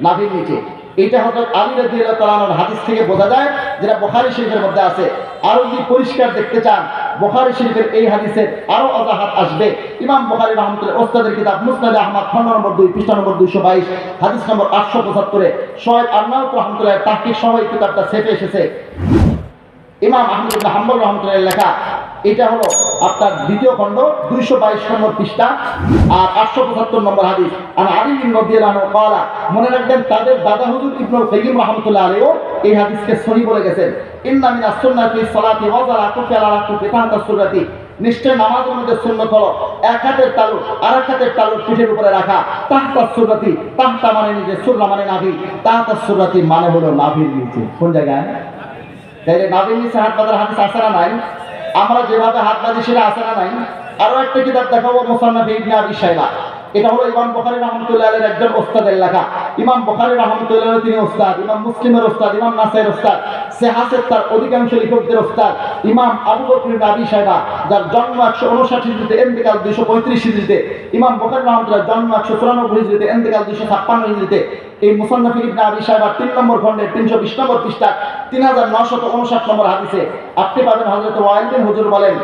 নাভির নিচে। এটা হযরত আলী রাদিয়াল্লাহু তাআলা আনহুর হাদিস থেকে বোঝা যায়, যেটা বুখারী শরীফের মধ্যে আছে। আরো যদি পরিষ্কার দেখতে চান, বুখারী শরীফের এই হাদিসের আরো অজাহাত আসবে। ইমাম বুখারী রাহমাতুল্লাহ ওস্তাদের কিতাব মুসনাদ আহমদ খণ্ড নম্বর 2, পৃষ্ঠা নম্বর 222, হাদিস নম্বর 875 শোয়েব আরনাউত রাহমাতুল্লাহ তাহকিক সহ এই কিতাবটা ছেপে এসেছে। ইমাম আহমদ ইবনে হাম্বল রাহমাতুল্লাহ লেখা। এটা হলো আপনার দ্বিতীয় খণ্ড 222 নম্বর পৃষ্ঠা আর 875 নম্বর হাদিস। আর আলী রাদিয়াল্লাহু আনহু قال, মনে রাখবেন তাদের দাদা হুজুর ইবনুল কাইয়িম রাহমাতুল্লাহ আলাইহি এই হাদিসকে সহিহ বলে গেছেন। ইন্না মিনাস সুন্নাতি সালাতি ওয়া যালাতু আলা রাকুতি তাহতা সুরাতি, নিশ্চয় নামাজের মধ্যে সুন্নাত হলো এক হাতের তালু আর এক হাতের তালুর পিঠের উপরে রাখা। তাহতা সুরাতি, তাহতা মানে নিচে, সুররা মানে নাভি, তাহতা সুরাতি মানে হলো নাভির নিচে। কোন জায়গায়? তাইলে নাভির নিচে হাত বাঁধার হাদিস আছে না নাই? আমরা যেভাবে হাত বাঁধি সেটা আছে না নাই? আরো একটা কিতাব দেখাবো, মুসান্নাফ ইবনে আবি শাইবা। এটা হলো ইমাম বুখারী রাহমাতুল্লাহ আলাইহির একজন ওস্তাদের লেখা। ইমাম বুখারী রাহমাতুল্লাহ আলাইহি তিনি ওস্তাদ, ইমাম মুসলিমের ওস্তাদ, ইমাম নাসাইর ওস্তাদ, সিহাসের তার অধিকাংশ লেখকদের ওস্তাদ। ইমাম আবু বকর ইবনে আবি শাইবা, যার জন্ম 159 হিজরিতে, ইন্তেকাল 235 হিজরিতে। ইমাম বুখারী রাহমাতুল্লাহ জন্ম 194 হিজরিতে, ইন্তেকাল 256 হিজরিতে। এই মুসান্নাফ ইবনে আবি শাইবা 3 নম্বর খণ্ডের 320 নম্বর পৃষ্ঠা 3959 নম্বর হাদিসে আপনি পাবেন হযরত ওয়াইল বিন হুজুর বলেন,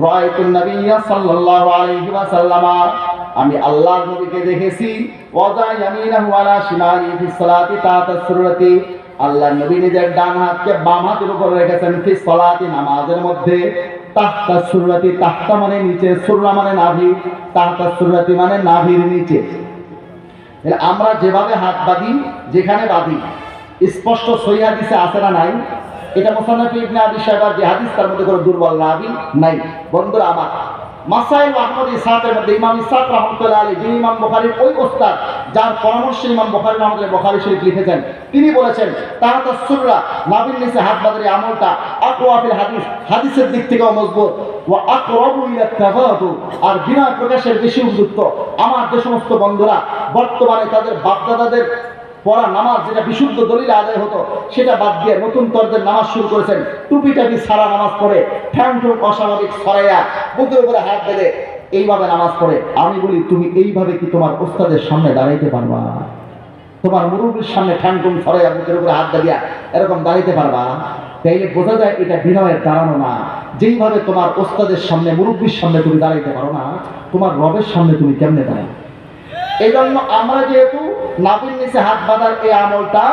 রাআইতুন নাবিয়্যা সাল্লাল্লাহু আলাইহি ওয়াসাল্লাম, আমি আল্লাহর নবীকে দেখেছি, ওয়াদা ইয়ামিনাহু আলা শিমালি ফিস সালাতি তাতা সুরতি, আল্লাহর নবী নিজের ডান হাতকে বাম হাতের উপর রেখেছেন ফিস সালাতি, নামাজের মধ্যে, তাহতা সুরতি, তাহতা মানে নিচে, সুররা মানে নাভি, তাহতা সুরতি মানে নাভির নিচে। তাহলে আমরা যেভাবে হাত বাঁধি, যেখানে বাঁধি, স্পষ্ট সহিহ হাদিসে আছে না নাই? এটা মুসান্নাফ ইবনে আবি শাইবার যে হাদিস, তার মধ্যে কোনো দুর্বল রাবী নাই। বন্ধুরা আমার, মাসাইল আহমদ ইসহাকের মধ্যে ইমাম ইসহাক রাহমাতুল্লাহ আলাইহি, যিনি ইমাম বুখারীর ওই ওস্তাদ যার পরামর্শে ইমাম বুখারী রাহমাতুল্লাহ বুখারী শরীফ লিখেছেন, তিনি বলেছেন তাহাতা সুররা, নাভির নিচে হাত বাঁধার আমলটা আকওয়া ফিল হাদিস, হাদিসের দিক থেকেও মজবুত, ওয়া আকরাবু ইলা তাওয়াদু, আর বিনা প্রকাশের বেশি উপযুক্ত। আমার যে সমস্ত বন্ধুরা বর্তমানে তাদের বাপদাদাদের পড়া নামাজ যেটা বিশুদ্ধ দলিলে আদায় হতো, সেটা বাদ দিয়ে নতুন তরদের নামাজ শুরু করেছেন, টুপি টাপি সারা নামাজ পড়ে, ঠ্যাং ঠুং অস্বাভাবিক ছড়াইয়া বুকের উপরে হাত বেঁধে এইভাবে নামাজ পড়ে। আমি বলি, তুমি এইভাবে কি তোমার ওস্তাদের সামনে দাঁড়াইতে পারবা? তোমার মুরব্বীর সামনে ঠ্যাং ঠুং ছড়াইয়া বুকের উপরে হাত দাঁড়িয়া এরকম দাঁড়াইতে পারবা? তাইলে বোঝা যায় এটা বিনয়ের দাঁড়ানো না। যেইভাবে তোমার ওস্তাদের সামনে, মুরব্বীর সামনে তুমি দাঁড়াইতে পারো না, তোমার রবের সামনে তুমি কেমনে দাঁড়াই? এই জন্য আমরা যেহেতু নাভির নিচে হাত বাঁধার এই আমলটা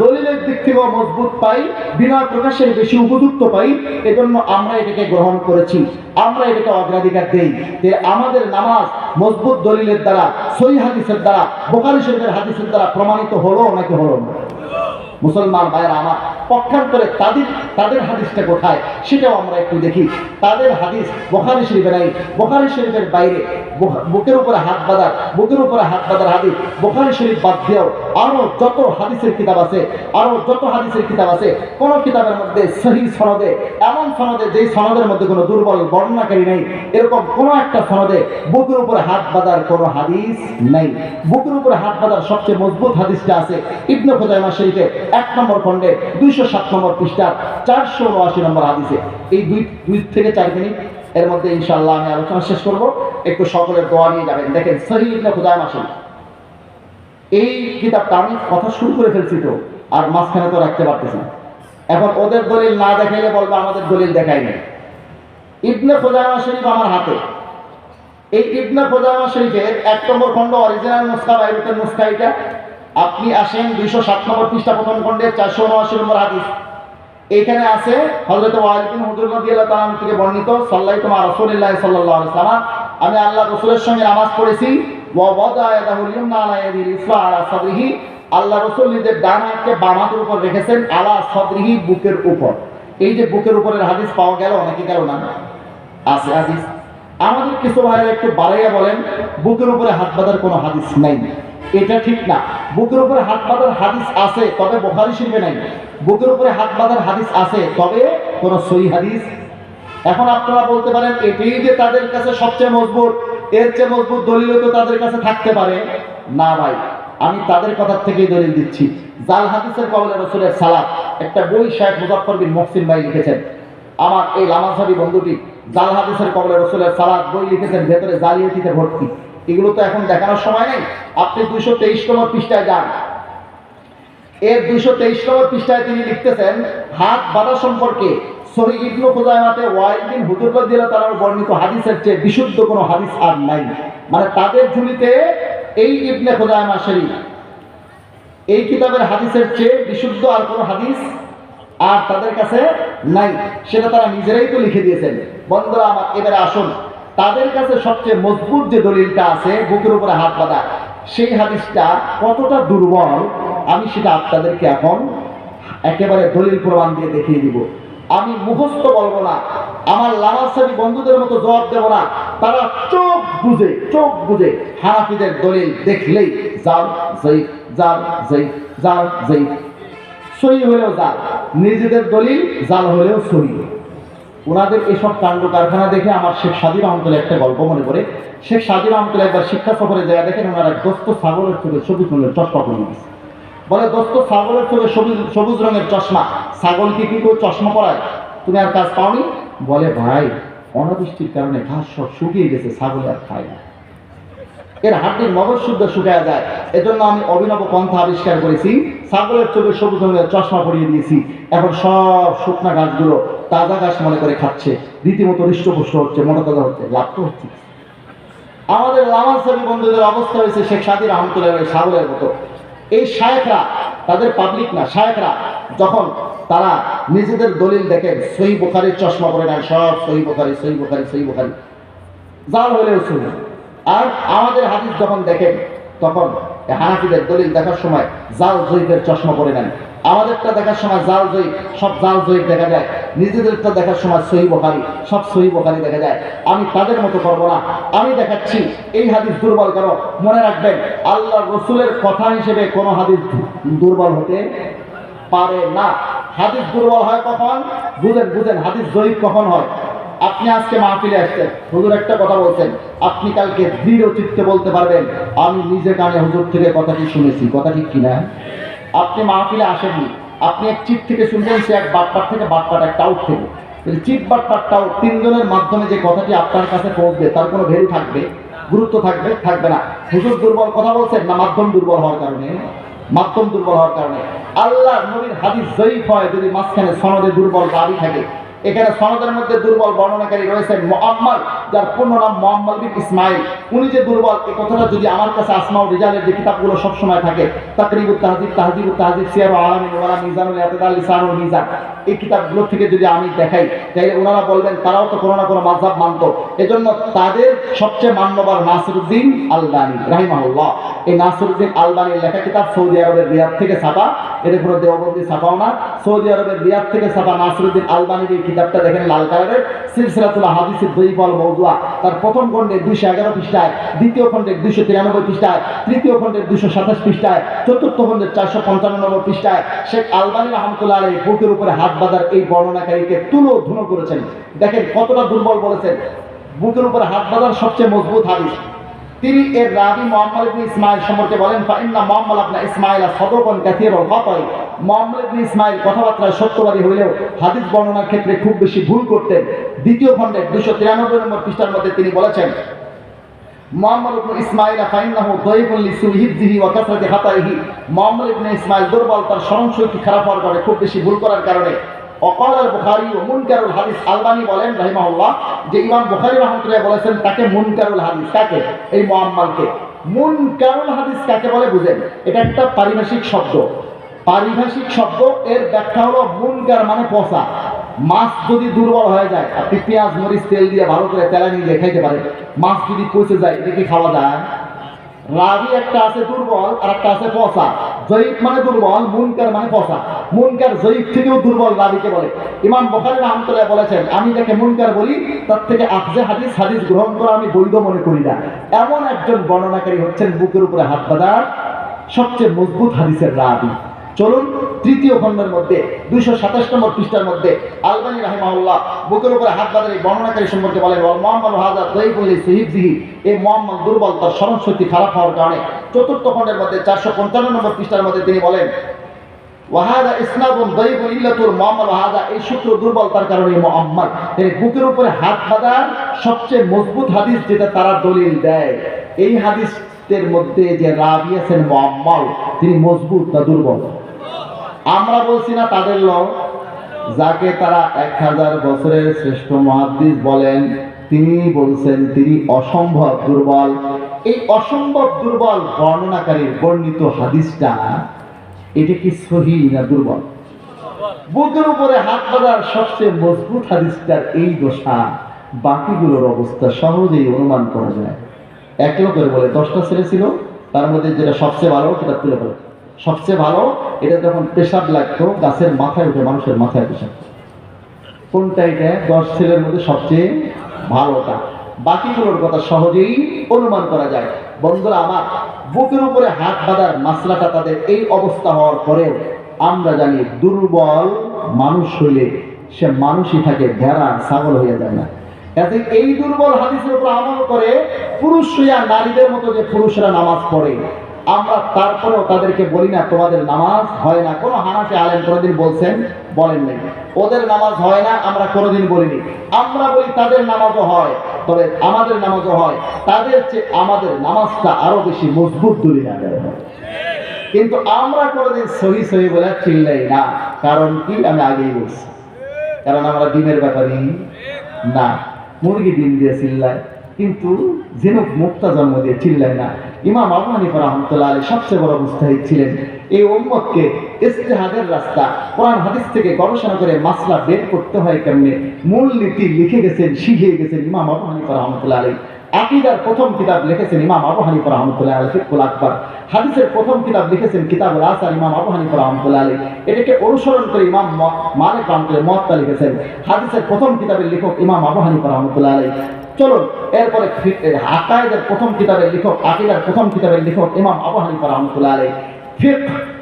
দলিলের দিক থেকেও মজবুত পাই, বিনয় প্রকাশের বেশি উপযুক্ত পাই, এজন্য আমরা এটাকে গ্রহণ করেছি, আমরা এটাকে অগ্রাধিকার দেই। আমাদের নামাজ মজবুত দলিলের দ্বারা, সহিহ হাদিসের দ্বারা, বুখারী শরীফের হাদিসের দ্বারা প্রমাণিত হলো নাকি হলো না? মুসলমান ভাইরা আমার, পক্ষান্তরে তাদের হাদিসটা কোথায় সেটাও আমরা একটু দেখি। তাদের হাদিস বুখারী শরীফে নাই, বুখারী শরীফের বাইরে বুকের উপরে হাত বাঁধার হাদিস বুখারী শরীফ বাদ দিয়েও আরো যত হাদিসের কিতাব আছে, কোন কিতাবের মধ্যে সহিহ সনদে, এমন সনদে যেই সনদের মধ্যে কোনো দুর্বল বর্ণনাকারী নেই, এরকম কোন একটা সনদে বুকের উপরে হাত বাঁধার কোনো হাদিস নাই। বুকের উপরে হাত বাঁধার সবচেয়ে মজবুত হাদিসটা আছে ইবনে খুজাইমা শরীফে 1 নম্বর খণ্ডে 207 নম্বর পৃষ্ঠার 479 নম্বর হাদিসে। এই 2 থেকে 4 মিনিট এর মধ্যে ইনশাআল্লাহ আমি আলোচনা শেষ করব। একটু সকলের দোয়া নিয়ে যাবেন। দেখেন সহিহ ইবনে খুজাইমা শরীফ, এই কিতাবটা আমি কথা শুরু করে ফেলছি তো, আর মাঝখানে তো রাখতে পারতেছি না। এখন ওদের দলিল না দেখাইলে বলবে আমাদের দলিল দেখাই নাই। ইবনে খুজাইমা শরীফ আমার হাতে, এই ইবনে খুজাইমা শরীফের 1 নম্বর খণ্ড অরিজিনাল নুসখা, বাইরুতের নুসখা এটা। আপনি আসেন 207 নম্বর পৃষ্ঠা, প্রথম খণ্ডে 479 নম্বর হাদিস। এখানে আছে হযরত ওয়াইল বিন হুজর রাদিয়াল্লাহু তাআলা আনহু থেকে বর্ণিত, সাল্লাল্লাহু মা রাসূলিল্লাহ সাল্লাল্লাহু আলাইহি ওয়াসাল্লাম, আমি আল্লাহ রাসূলের সঙ্গে নামাজ পড়েছি, ওয়া ওয়াদা ইয়াদাহুল ইয়ুমনা আলা ইয়াদিল ইসরা আলা সাদরিহি, আল্লাহ রাসূল নিজের ডান হাতকে বাম হাতের উপর রেখেছেন, আলা সাদরিহি বুকের উপর। এই যে বুকের উপরের হাদিস পাওয়া গেল নাকি গেল না? আছে হাদিস। আমাদের কিছু ভাইরা একটু বাড়াইয়া বলেন বুকের উপরে হাত বাঁধার কোনো হাদিস নাই। এটা ঠিক না। বুকের উপরে হাত বাঁধার হাদিস আছে, তবে বুখারী শরীফে নাই। বুকের উপরে হাত বাঁধার হাদিস আছে, তবে কোনো সহিহ হাদিস। এখন আপনারা বলতে পারেন এটাই যে তাদের কাছে সবচেয়ে মজবুত, এর চেয়ে মজবুত দলিল তো তাদের কাছে থাকতে পারে না। ভাই, আমি তাদের কথা থেকেই দলিল দিচ্ছি। জাল হাদিসের কবলে রাসূলের সালাত, একটা বই শায়েখ মুজাফফর বিন মুহসিন ভাই লিখেছেন। আমার এই লামাসাবি বন্ধুটি জাল হাদিসের কবলে রাসূলের সালাত বই লিখেছেন, ভেতরে জালিয়াতিতে ভর্তি। এগুলো তো এখন দেখানোর সময় নেই। আপনি 223 নম্বর পৃষ্ঠায় যান, এর 223 নম্বর পৃষ্ঠায় তিনি লিখতেছেন হাত বাঁধা সম্পর্কে সহিহ ইবনে খুজাইমাতে ওয়াইল বিন হুজর রাদিয়াল্লাহু তাআলার বর্ণিত হাদিসের চেয়ে বিশুদ্ধ কোনো হাদিস আর নাই। মানে তাদের ঝুলিতে এই ইবনে খুজাইমা শরীফ, এই কিতাবের হাদিসের চেয়ে বিশুদ্ধ আর কোনো হাদিস আর তাদের কাছে নাই, সেটা তারা নিজেরাই তো লিখে দিয়েছেন। বন্ধুরা আমার, এবারে আসুন, তাদের কাছে সবচেয়ে মজবুত যে দলিলটা আছে বুকের উপরে হাত বাঁধা, সেই হাদিসটা কতটা দুর্বল আমি সেটা আপনাদেরকে এখন একেবারে দলিল প্রমাণ দিয়ে দেখিয়ে দিব। আমি মুখস্থ বলবো না, আমার লামাসাবি বন্ধুদের মতো জবাব দেব না। তারা চোখ বুঝে হানাফিদের দলিল দেখলেই জাল যায়িফ, জাল যায়িফ, জাল যায়িফ, সহিহ হলেও জাল, নিজেদের দলিল জাল হলেও সহিহ। ওনাদের এসব কাণ্ড কারখানা দেখে আমার শেখ সাদী রহমতুল্লাহ একটা গল্প মনে পড়ে। শেখ সাদী রহমতুল্লাহ একবার শিক্ষা সফরে জায়গা দেখেন, ওনারা দোস্ত ছাগলের চোখে সবুজ রঙের চশমা পরে দিয়েছে। বলে, দোস্ত ছাগলের চোখে সবুজ রঙের চশমা, ছাগল কি কেউ চশমা পরায়? তুমি আর কাজ পাওনি? বলে, ভাই অনাবৃষ্টির কারণে ঘাস সব শুকিয়ে গেছে, ছাগল আর খায় না, এর হাড্ডির মগজ শুদ্ধ শুকায় যায়। এজন্য আমি অভিনব পন্থা আবিষ্কার করেছি, ছাগলের চোখে সবুজ রঙের চশমা পরিয়ে দিয়েছি। এখন সব শুকনা ঘাসগুলো তাজা ঘাস মনে করে খাচ্ছে, রীতিমতো হৃষ্টপুষ্ট হচ্ছে, মোটা তাজা হচ্ছে, লাভ তো হচ্ছে। আমাদের লামানসাবি বন্ধুদের অবস্থা হয়েছে শেখ সাদি রহমতুল্লাহ সাগরের মতো। এই শায়েখরা, তাদের পাবলিক না, শায়েখরা যখন তারা নিজেদের দলিল দেখেন, সহিহ বুখারীর চশমা পরে নেন, সব সহিহ বুখারী সহিহ বুখারী সহিহ বুখারী, জাল হলেও শুনে। আর আমাদের হাদিস যখন দেখেন, তখন হানাফিদের দলিল দেখার সময় জাল জয়ীফের চশমা পরে নেন। আমাদেরটা দেখার সময় জাল জয়ীফ, সব জাল জয়ীফ দেখা যায়। নিজেদেরটা দেখার সময় সহিহ বুখারী, সব সহিহ বুখারী দেখা যায়। আমি তাদের মতো করবো না, আমি দেখাচ্ছি এই হাদিস দুর্বল কেন। মনে রাখবেন, আল্লাহ রসুলের কথা হিসেবে কোনো হাদিস দুর্বল হতে পারে না। হাদিস দুর্বল হয় কখন? বুঝেন, হাদিস জয়ীফ কখন হয়। আপনি আজকে মাহফিলে আসছেন, হুজুর একটা কথা বলছেন, আপনি কালকে দৃঢ় চিত্তে বলতে পারবেন আমি নিজে কানে হুজুর থেকে কথাটি শুনেছি, কথা ঠিক কিনা? আপনি মাহফিলে আসেননি, আপনি এক চিট থেকে শুনছেন, সে এক বাটপার থেকে, বাটপার এক টাউট থেকে। চিট বাটপার টাউট তিনজনের মাধ্যমে যে কথাটি আপনার কাছে পৌঁছবে, তার কোনো ভ্যালু থাকবে, গুরুত্ব থাকবে? থাকবে না। হুজুর দুর্বল কথা বলছেন না মাধ্যম দুর্বল হওয়ার কারণে? মাধ্যম দুর্বল হওয়ার কারণে। আল্লাহ নবীর হাদিস জয়ীফ হয় যদি মাঝখানে সনদে দুর্বল রাবী থাকে। এখানে সনদের মধ্যে দুর্বল বর্ণনাকারী রয়েছেন মুআম্মাল, যার পূর্ণ নাম মুআম্মাল বিন ইসমাইল। উনি যে দুর্বল, এই কথাটা যদি আমার কাছে আসমাউ রিজালের যে কিতাবগুলো সবসময় থাকে, তাকরিবুত তাহজিব, তাহজিবুত তাহজিব, সিয়ারু আলামিন ওয়ালা, মিজানুল ইতিদাল, লিসানুল মিজান, এই কিতাবগুলো থেকে যদি আমি দেখাই, তাহলে ওনারা বলবেন তারাও তো কোনো না কোনো মাযহাব মানতো। এজন্য তাদের সবচেয়ে মান্যবর নাসিরউদ্দিন আলবানী রাহিমাহুল্লাহ। এই নাসিরউদ্দিন আলবানীর লেখা কিতাব সৌদি আরবের রিয়াদ থেকে ছাপা, এটা কোনো দেওবন্দি ছাপাও না, সৌদি আরবের রিয়াদ থেকে ছাপা নাসিরউদ্দিন আলবানীর এই কিতাবটা দেখেন লাল কালারের, সিলসিলাতুল আহাদিসিদ দাঈফ ওয়াল মাওদুআ। তার প্রথম খণ্ডে 211 পৃষ্ঠায়, দ্বিতীয় খণ্ডে 293 পৃষ্ঠায়, তৃতীয় খণ্ডে 227 পৃষ্ঠায়, চতুর্থ খণ্ডে 455 পৃষ্ঠায় শেখ আলবানী রাহমাতুল্লাহ আলাইহি বুকের উপরে হাত বাঁধার এই বর্ণনাকারীকে তুলো ধুনো করেছেন। দেখেন কতটা দুর্বল বলেছেন। বুকের উপরে হাত বাঁধার সবচেয়ে মজবুত হাদিস। তিনি এর রাবি মুআম্মাল ইবনে ইসমাইল সম্পর্কে বলেন, ফাইন্না মুআম্মাল ইবনে ইসমাইল সাদুকুন কাসীরুল খাতাই। মুআম্মাল ইবনে ইসমাইল কথাবার্তায় সত্যবাদী হইলেও হাদিস বর্ণনার ক্ষেত্রে খুব বেশি ভুল করতেন। দ্বিতীয় খণ্ডে 293 নম্বর পৃষ্ঠার মধ্যে তিনি বলেছেন, মুআম্মাল ইবনে ইসমাইল ফাইন্নাহু দাঈফুন লিসুই হিফযিহি ওয়া কাসরাতি খাতাইহি। মুআম্মাল ইবনে ইসমাইল দুর্বল, তার স্মরণশক্তি খারাপ হওয়ার কারণে, খুব বেশি ভুল করার কারণে। অকাল আল বুখারী ও মুনকারুল হাদিস। আলবানী বলেন রাহিমাহুল্লাহ যে ইমাম বুখারী রাহমাতুল্লাহ বলেছেন তাকে মুনকারুল হাদিস। কাকে? এই মুআম্মালকে। মুনকারুল হাদিস কাকে বলে বুঝেন? এটা একটা পারিভাষিক শব্দ। পারিভাষিক শব্দ, এর ব্যাখ্যা হলো মুনকার মানে পচা। মাছ যদি দুর্বল হয়ে যায়, আপনি পেঁয়াজ মরিচ তেল দিয়ে ভালো করে তেলানি দিয়ে খাইতে পারেন, মাছ যদি পচে যায়, এটা কি খাওয়া যায়? রাবি একটা আছে দুর্বল, আর একটা আছে পচা। জয়ীফ মানে দুর্বল, মুনকার মানে পচা। মুনকার জয়ীফ থেকেও দুর্বল রাবিকে বলে। ইমাম বুখারী রাহমাতুল্লাহ বলেছেন, আমি যাকে মুনকার বলি তার থেকে আখজে হাদিস গ্রহণ করা আমি বৈধ মনে করি না। এমন একজন বর্ণনাকারী হচ্ছেন বুকের উপরে হাত বাঁধার সবচেয়ে মজবুত হাদিসের রাবি। চলুন তৃতীয় খণ্ডের মধ্যে 227 নম্বর পৃষ্ঠার মধ্যে আলবানী রাহিমাহুল্লাহ বুকের উপরে হাত বাঁধার এই বর্ণনাকারী সম্পর্কে বলেন, ওয়াল মুআম্মাল হাযা দাঈফুন লিসহিফযিহি। এই মুআম্মাল দুর্বল, তার স্মরণশক্তি খারাপ হওয়ার কারণে। চতুর্থ খণ্ডের মধ্যে 455 নম্বর পৃষ্ঠার মধ্যে তিনি বলেন, ওয়া হাযা ইসনাদুন দাঈফুন ইল্লাতুল মুআম্মাল ওয়া হাযা, এই সূত্র দুর্বল, তার কারণে মুআম্মাল। এই বুকের উপরে হাত বাঁধার সবচেয়ে মজবুত হাদিস যেটা তারা দলিল দেয়, এই হাদিসের মধ্যে যে রাবি আছেন মুআম্মাল, তিনি মজবুত না দুর্বল? আমরা বলছি না তাদের লোক, যাকে তারা 1000 বছরের শ্রেষ্ঠ মুহাদ্দিস বলেন, তিনি বলছেন তিনি অসম্ভব দুর্বল। এই অসম্ভব দুর্বল বর্ণনাকারীর বর্ণিত হাদিসটা, এটা কি সহিহ না দুর্বল? বুকের উপরে হাত বাঁধার সবচেয়ে মজবুত হাদিসটার এই দশা, বাকিগুলোর অবস্থা সহজেই অনুমান করা যায়। এক লোকের বলে 10টা ছেলে ছিল, তার মধ্যে যেটা সবচেয়ে ভালো সেটা তুলে বলে। সবচেয়ে ভালো, এটা যখন পেশাব লাগতো গাছের মাথায় উঠে মানুষের মাথায় পেশাব। কোনটা এটা? 10 ছেলের মধ্যে সবচেয়ে ভালোটা। বাকিগুলোর কথা সহজেই অনুমান করা যায়। বন্ধুরা আমার, বুকের উপরে হাত বাঁধার মাসলাটা তাদের এই অবস্থা হওয়ার পরেও আমরা জানি দুর্বল মানুষ হইলে সে মানুষই থাকে, ভেড়া ছাগল হয়ে যায় না। এতে এই দুর্বল হাদিসের উপর আমল করে পুরুষ হইয়া নারীদের মতো যে পুরুষরা নামাজ পড়ে, আমরা তারপরেও তাদেরকে বলি না তোমাদের নামাজ হয় না। কোনো হানাফি আলেম কোনোদিন বলছেন? বলেন নাই। ওদের নামাজ হয় না আমরা কোনোদিন বলিনি। আমরা বলি তাদের নামাজও হয়, তবে আমাদের নামাজও হয়, তাদের চেয়ে আমাদের নামাজটা আরো বেশি মজবুত দলিল আদায় হয়। কিন্তু আমরা কোনোদিন সহি বলে চিল্লাই না। কারণ কি? আমি আগেই বলছি, কারণ আমরা ডিমের ব্যাপারই না। মুরগি ডিম দিয়ে চিল্লায়, কিন্তু ঝিনুক মুক্তা জন্ম দিয়ে চিল্লায় না। ইমাম আবু হানিফা রাহমাতুল্লাহ আলাইহি সবচেয়ে বড় মুজতাহিদ ছিলেন। এই উম্মতকে ইজতিহাদের রাস্তা, কোরআন হাদিস থেকে গবেষণা করে মাসলা বের করতে হয় কেমনে, মূল নীতি লিখে গেছেন, শিখিয়ে গেছেন ইমাম আবু হানিফা রাহমাতুল্লাহ আলাইহি। আকীদার প্রথম কিতাব লিখেছেন ইমাম আবু হানিফা রাহমাতুল্লাহ আলাইহি ফিকহুল আকবার। হাদিসের প্রথম কিতাব লিখেছেন কিতাবুল আসার ইমাম আবু হানিফা রাহমাতুল্লাহ আলাইহি। এটাকে অনুসরণ করে ইমাম মালিক রাহমাতুল্লাহ মুয়াত্তা লিখেছেন। হাদিসের প্রথম কিতাবের লেখক ইমাম আবু হানিফা রাহমাতুল্লাহ আলাইহি। চলুন এরপরে আকায়েদের প্রথম কিতাবের লেখক, আকীদার প্রথম কিতাবের লেখক ইমাম আবু হানিফা রাহমাতুল্লাহ আলাইহি।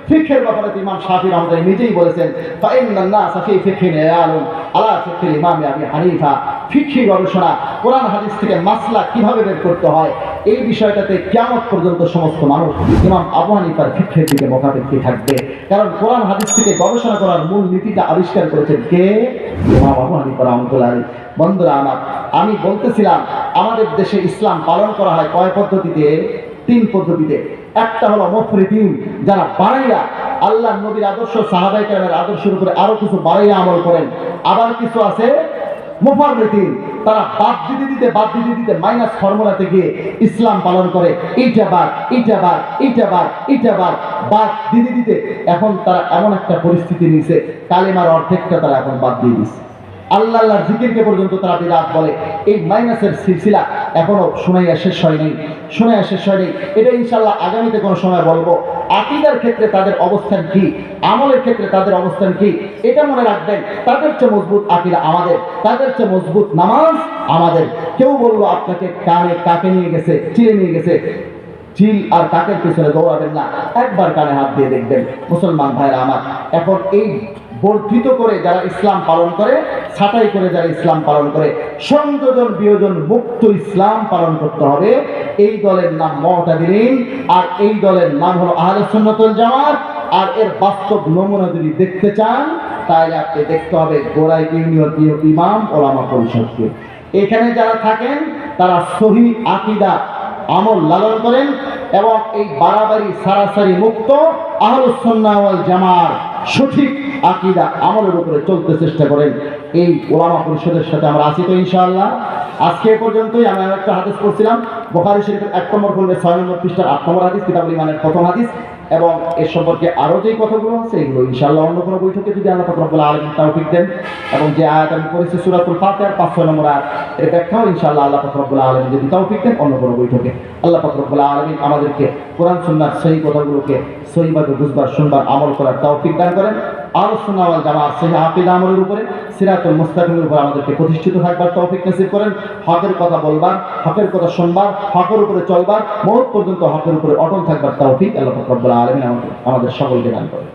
ফিকহের ব্যাপারে ইমাম শাফি রাহমাতুল্লাহ নিজেই বলেছেন, ফাইন্নান নাস ফি ফিকহিন ইয়ালুন আলা ফিকহিল ইমাম আবি হানিফা। ফিকহি গবেষণা, কোরআন হাদিস থেকে মাসলা কিভাবে বের করতে হয়, এই বিষয়টাতে কিয়ামত পর্যন্ত সমস্ত মানুষ ইমাম আবু হানিফার ফিকহের দিকে মুখাপেক্ষী থাকবে। কারণ কোরআন হাদিস থেকে গবেষণা করার মূল নীতিটা আবিষ্কার করেছেন কে? ইমাম আবু হানিফা রাহমাতুল্লাহ আলাইহি। বন্ধুরা আমার, আমি বলতেছিলাম আমাদের দেশে ইসলাম পালন করা হয় কয় পদ্ধতিতে? 3 পদ্ধতিতে। একটা হলো মুফরিদিন, যারা বাড়াইয়া আল্লাহ নবীর আদর্শ, সাহাবায়ে কেরামের আদর্শের উপরে আরো কিছু বাড়াইয়া আমল করেন। আবার কিছু আছে মুফাররিদিন, তারা বাদ দিতে মাইনাস ফর্মুলাতে গিয়ে ইসলাম পালন করে। এইটা বাদ দিতে এখন তারা এমন একটা পরিস্থিতি নিয়েছে, কালেমার অর্ধেকটা তারা এখন বাদ দিয়ে দিচ্ছে। আল্লাহর জিকিরকে পর্যন্ত তারা বিদআত বলে। এই মাইনাসের সিলসিলা এখনো শোনাইয়া শেষ হয়নি। এটা ইনশাআল্লাহ আগামীতে কোনো সময় বলবো। আকীদার ক্ষেত্রে তাদের অবস্থান কি, আমলের ক্ষেত্রে তাদের অবস্থান কি, এটা মনে রাখবেন। তাদের চেয়ে মজবুত আকীদা আমাদের, তাদের চেয়ে মজবুত নামাজ আমাদের। কেউ বললো আপনাকে কানে কাকে নিয়ে গেছে, চিলে নিয়ে গেছে, চিল আর কাকের পিছনে দৌড়াবেন না, একবার কানে হাত দিয়ে দেখবেন। মুসলমান ভাইরা আমার, এখন এই বর্ধিত করে যারা ইসলাম পালন করে, ছাঁটাই করে যারা ইসলাম পালন করে, সংযোজন বিয়োজন মুক্ত ইসলাম পালন করতে হবে। এই দলের নাম মুতাদিলিন, আর এই দলের নাম হলো আহলে সুন্নাত ওয়াল জামাত। আর এর বাস্তব নমুনা যদি দেখতে চান, তাহলে আপনি দেখতে হবে গোড়াই ইউনিয়ন ইমাম ওলামা পরিষদকে। এখানে যারা থাকেন তারা সহি আকীদা আমল লালন করেন এবং এই বাড়াবাড়ি সারাসারি মুক্ত আহলুস সুন্নাহ ওয়াল জামাত সঠিক আকীদা আমলের উপরে চলতে চেষ্টা করেন। এই ওলামা পরিষদের সাথে আমরা আছি তো ইনশাআল্লাহ। আজকে পর্যন্তই। আমি একটা হাদিস পড়ছিলাম বুখারী শরীফের 1 নম্বর খণ্ডের 6 নম্বর পৃষ্ঠার 8 নম্বর হাদিস, কিতাবুল ঈমানের প্রথম হাদিস। এবং এর সম্পর্কে আরো যে কথাগুলো আছে এগুলো ইনশাআল্লাহ অন্য কোনো বৈঠকে যদি আল্লাহ পাক রব্বুল আলামিন তৌফিক দেন, এবং যে আয়াত আমি পড়েছি সূরাতুল ফাতিহার 5 নম্বর আয়াত, এর ব্যাখ্যাও ইনশাআল্লাহ আল্লাহ পাক রব্বুল আলামিন যদি তৌফিক দেন অন্য কোনো বৈঠকে। আল্লাহ পাক রব্বুল আলামিন আমাদেরকে কোরআন সুন্নাহর সহি কথাগুলোকে সহিভাবে বুঝবার, শুনবার, আমল করার তৌফিক দান করেন। আহলুস সুন্নাহ ওয়াল জামাত সহি আকীদা আমলের উপরে, সিরাতুল মুস্তাকিমের উপর আমাদেরকে প্রতিষ্ঠিত থাকবার তৌফিক নসিব করেন। হকের কথা বলবার, হকের কথা শুনবার, হকের উপরে চলবার, মওত পর্যন্ত হকের উপরে অটল থাকবার তৌফিক আল্লাহ পাক রব্বুল আলামিন আমাদের সকলকে দান করেন।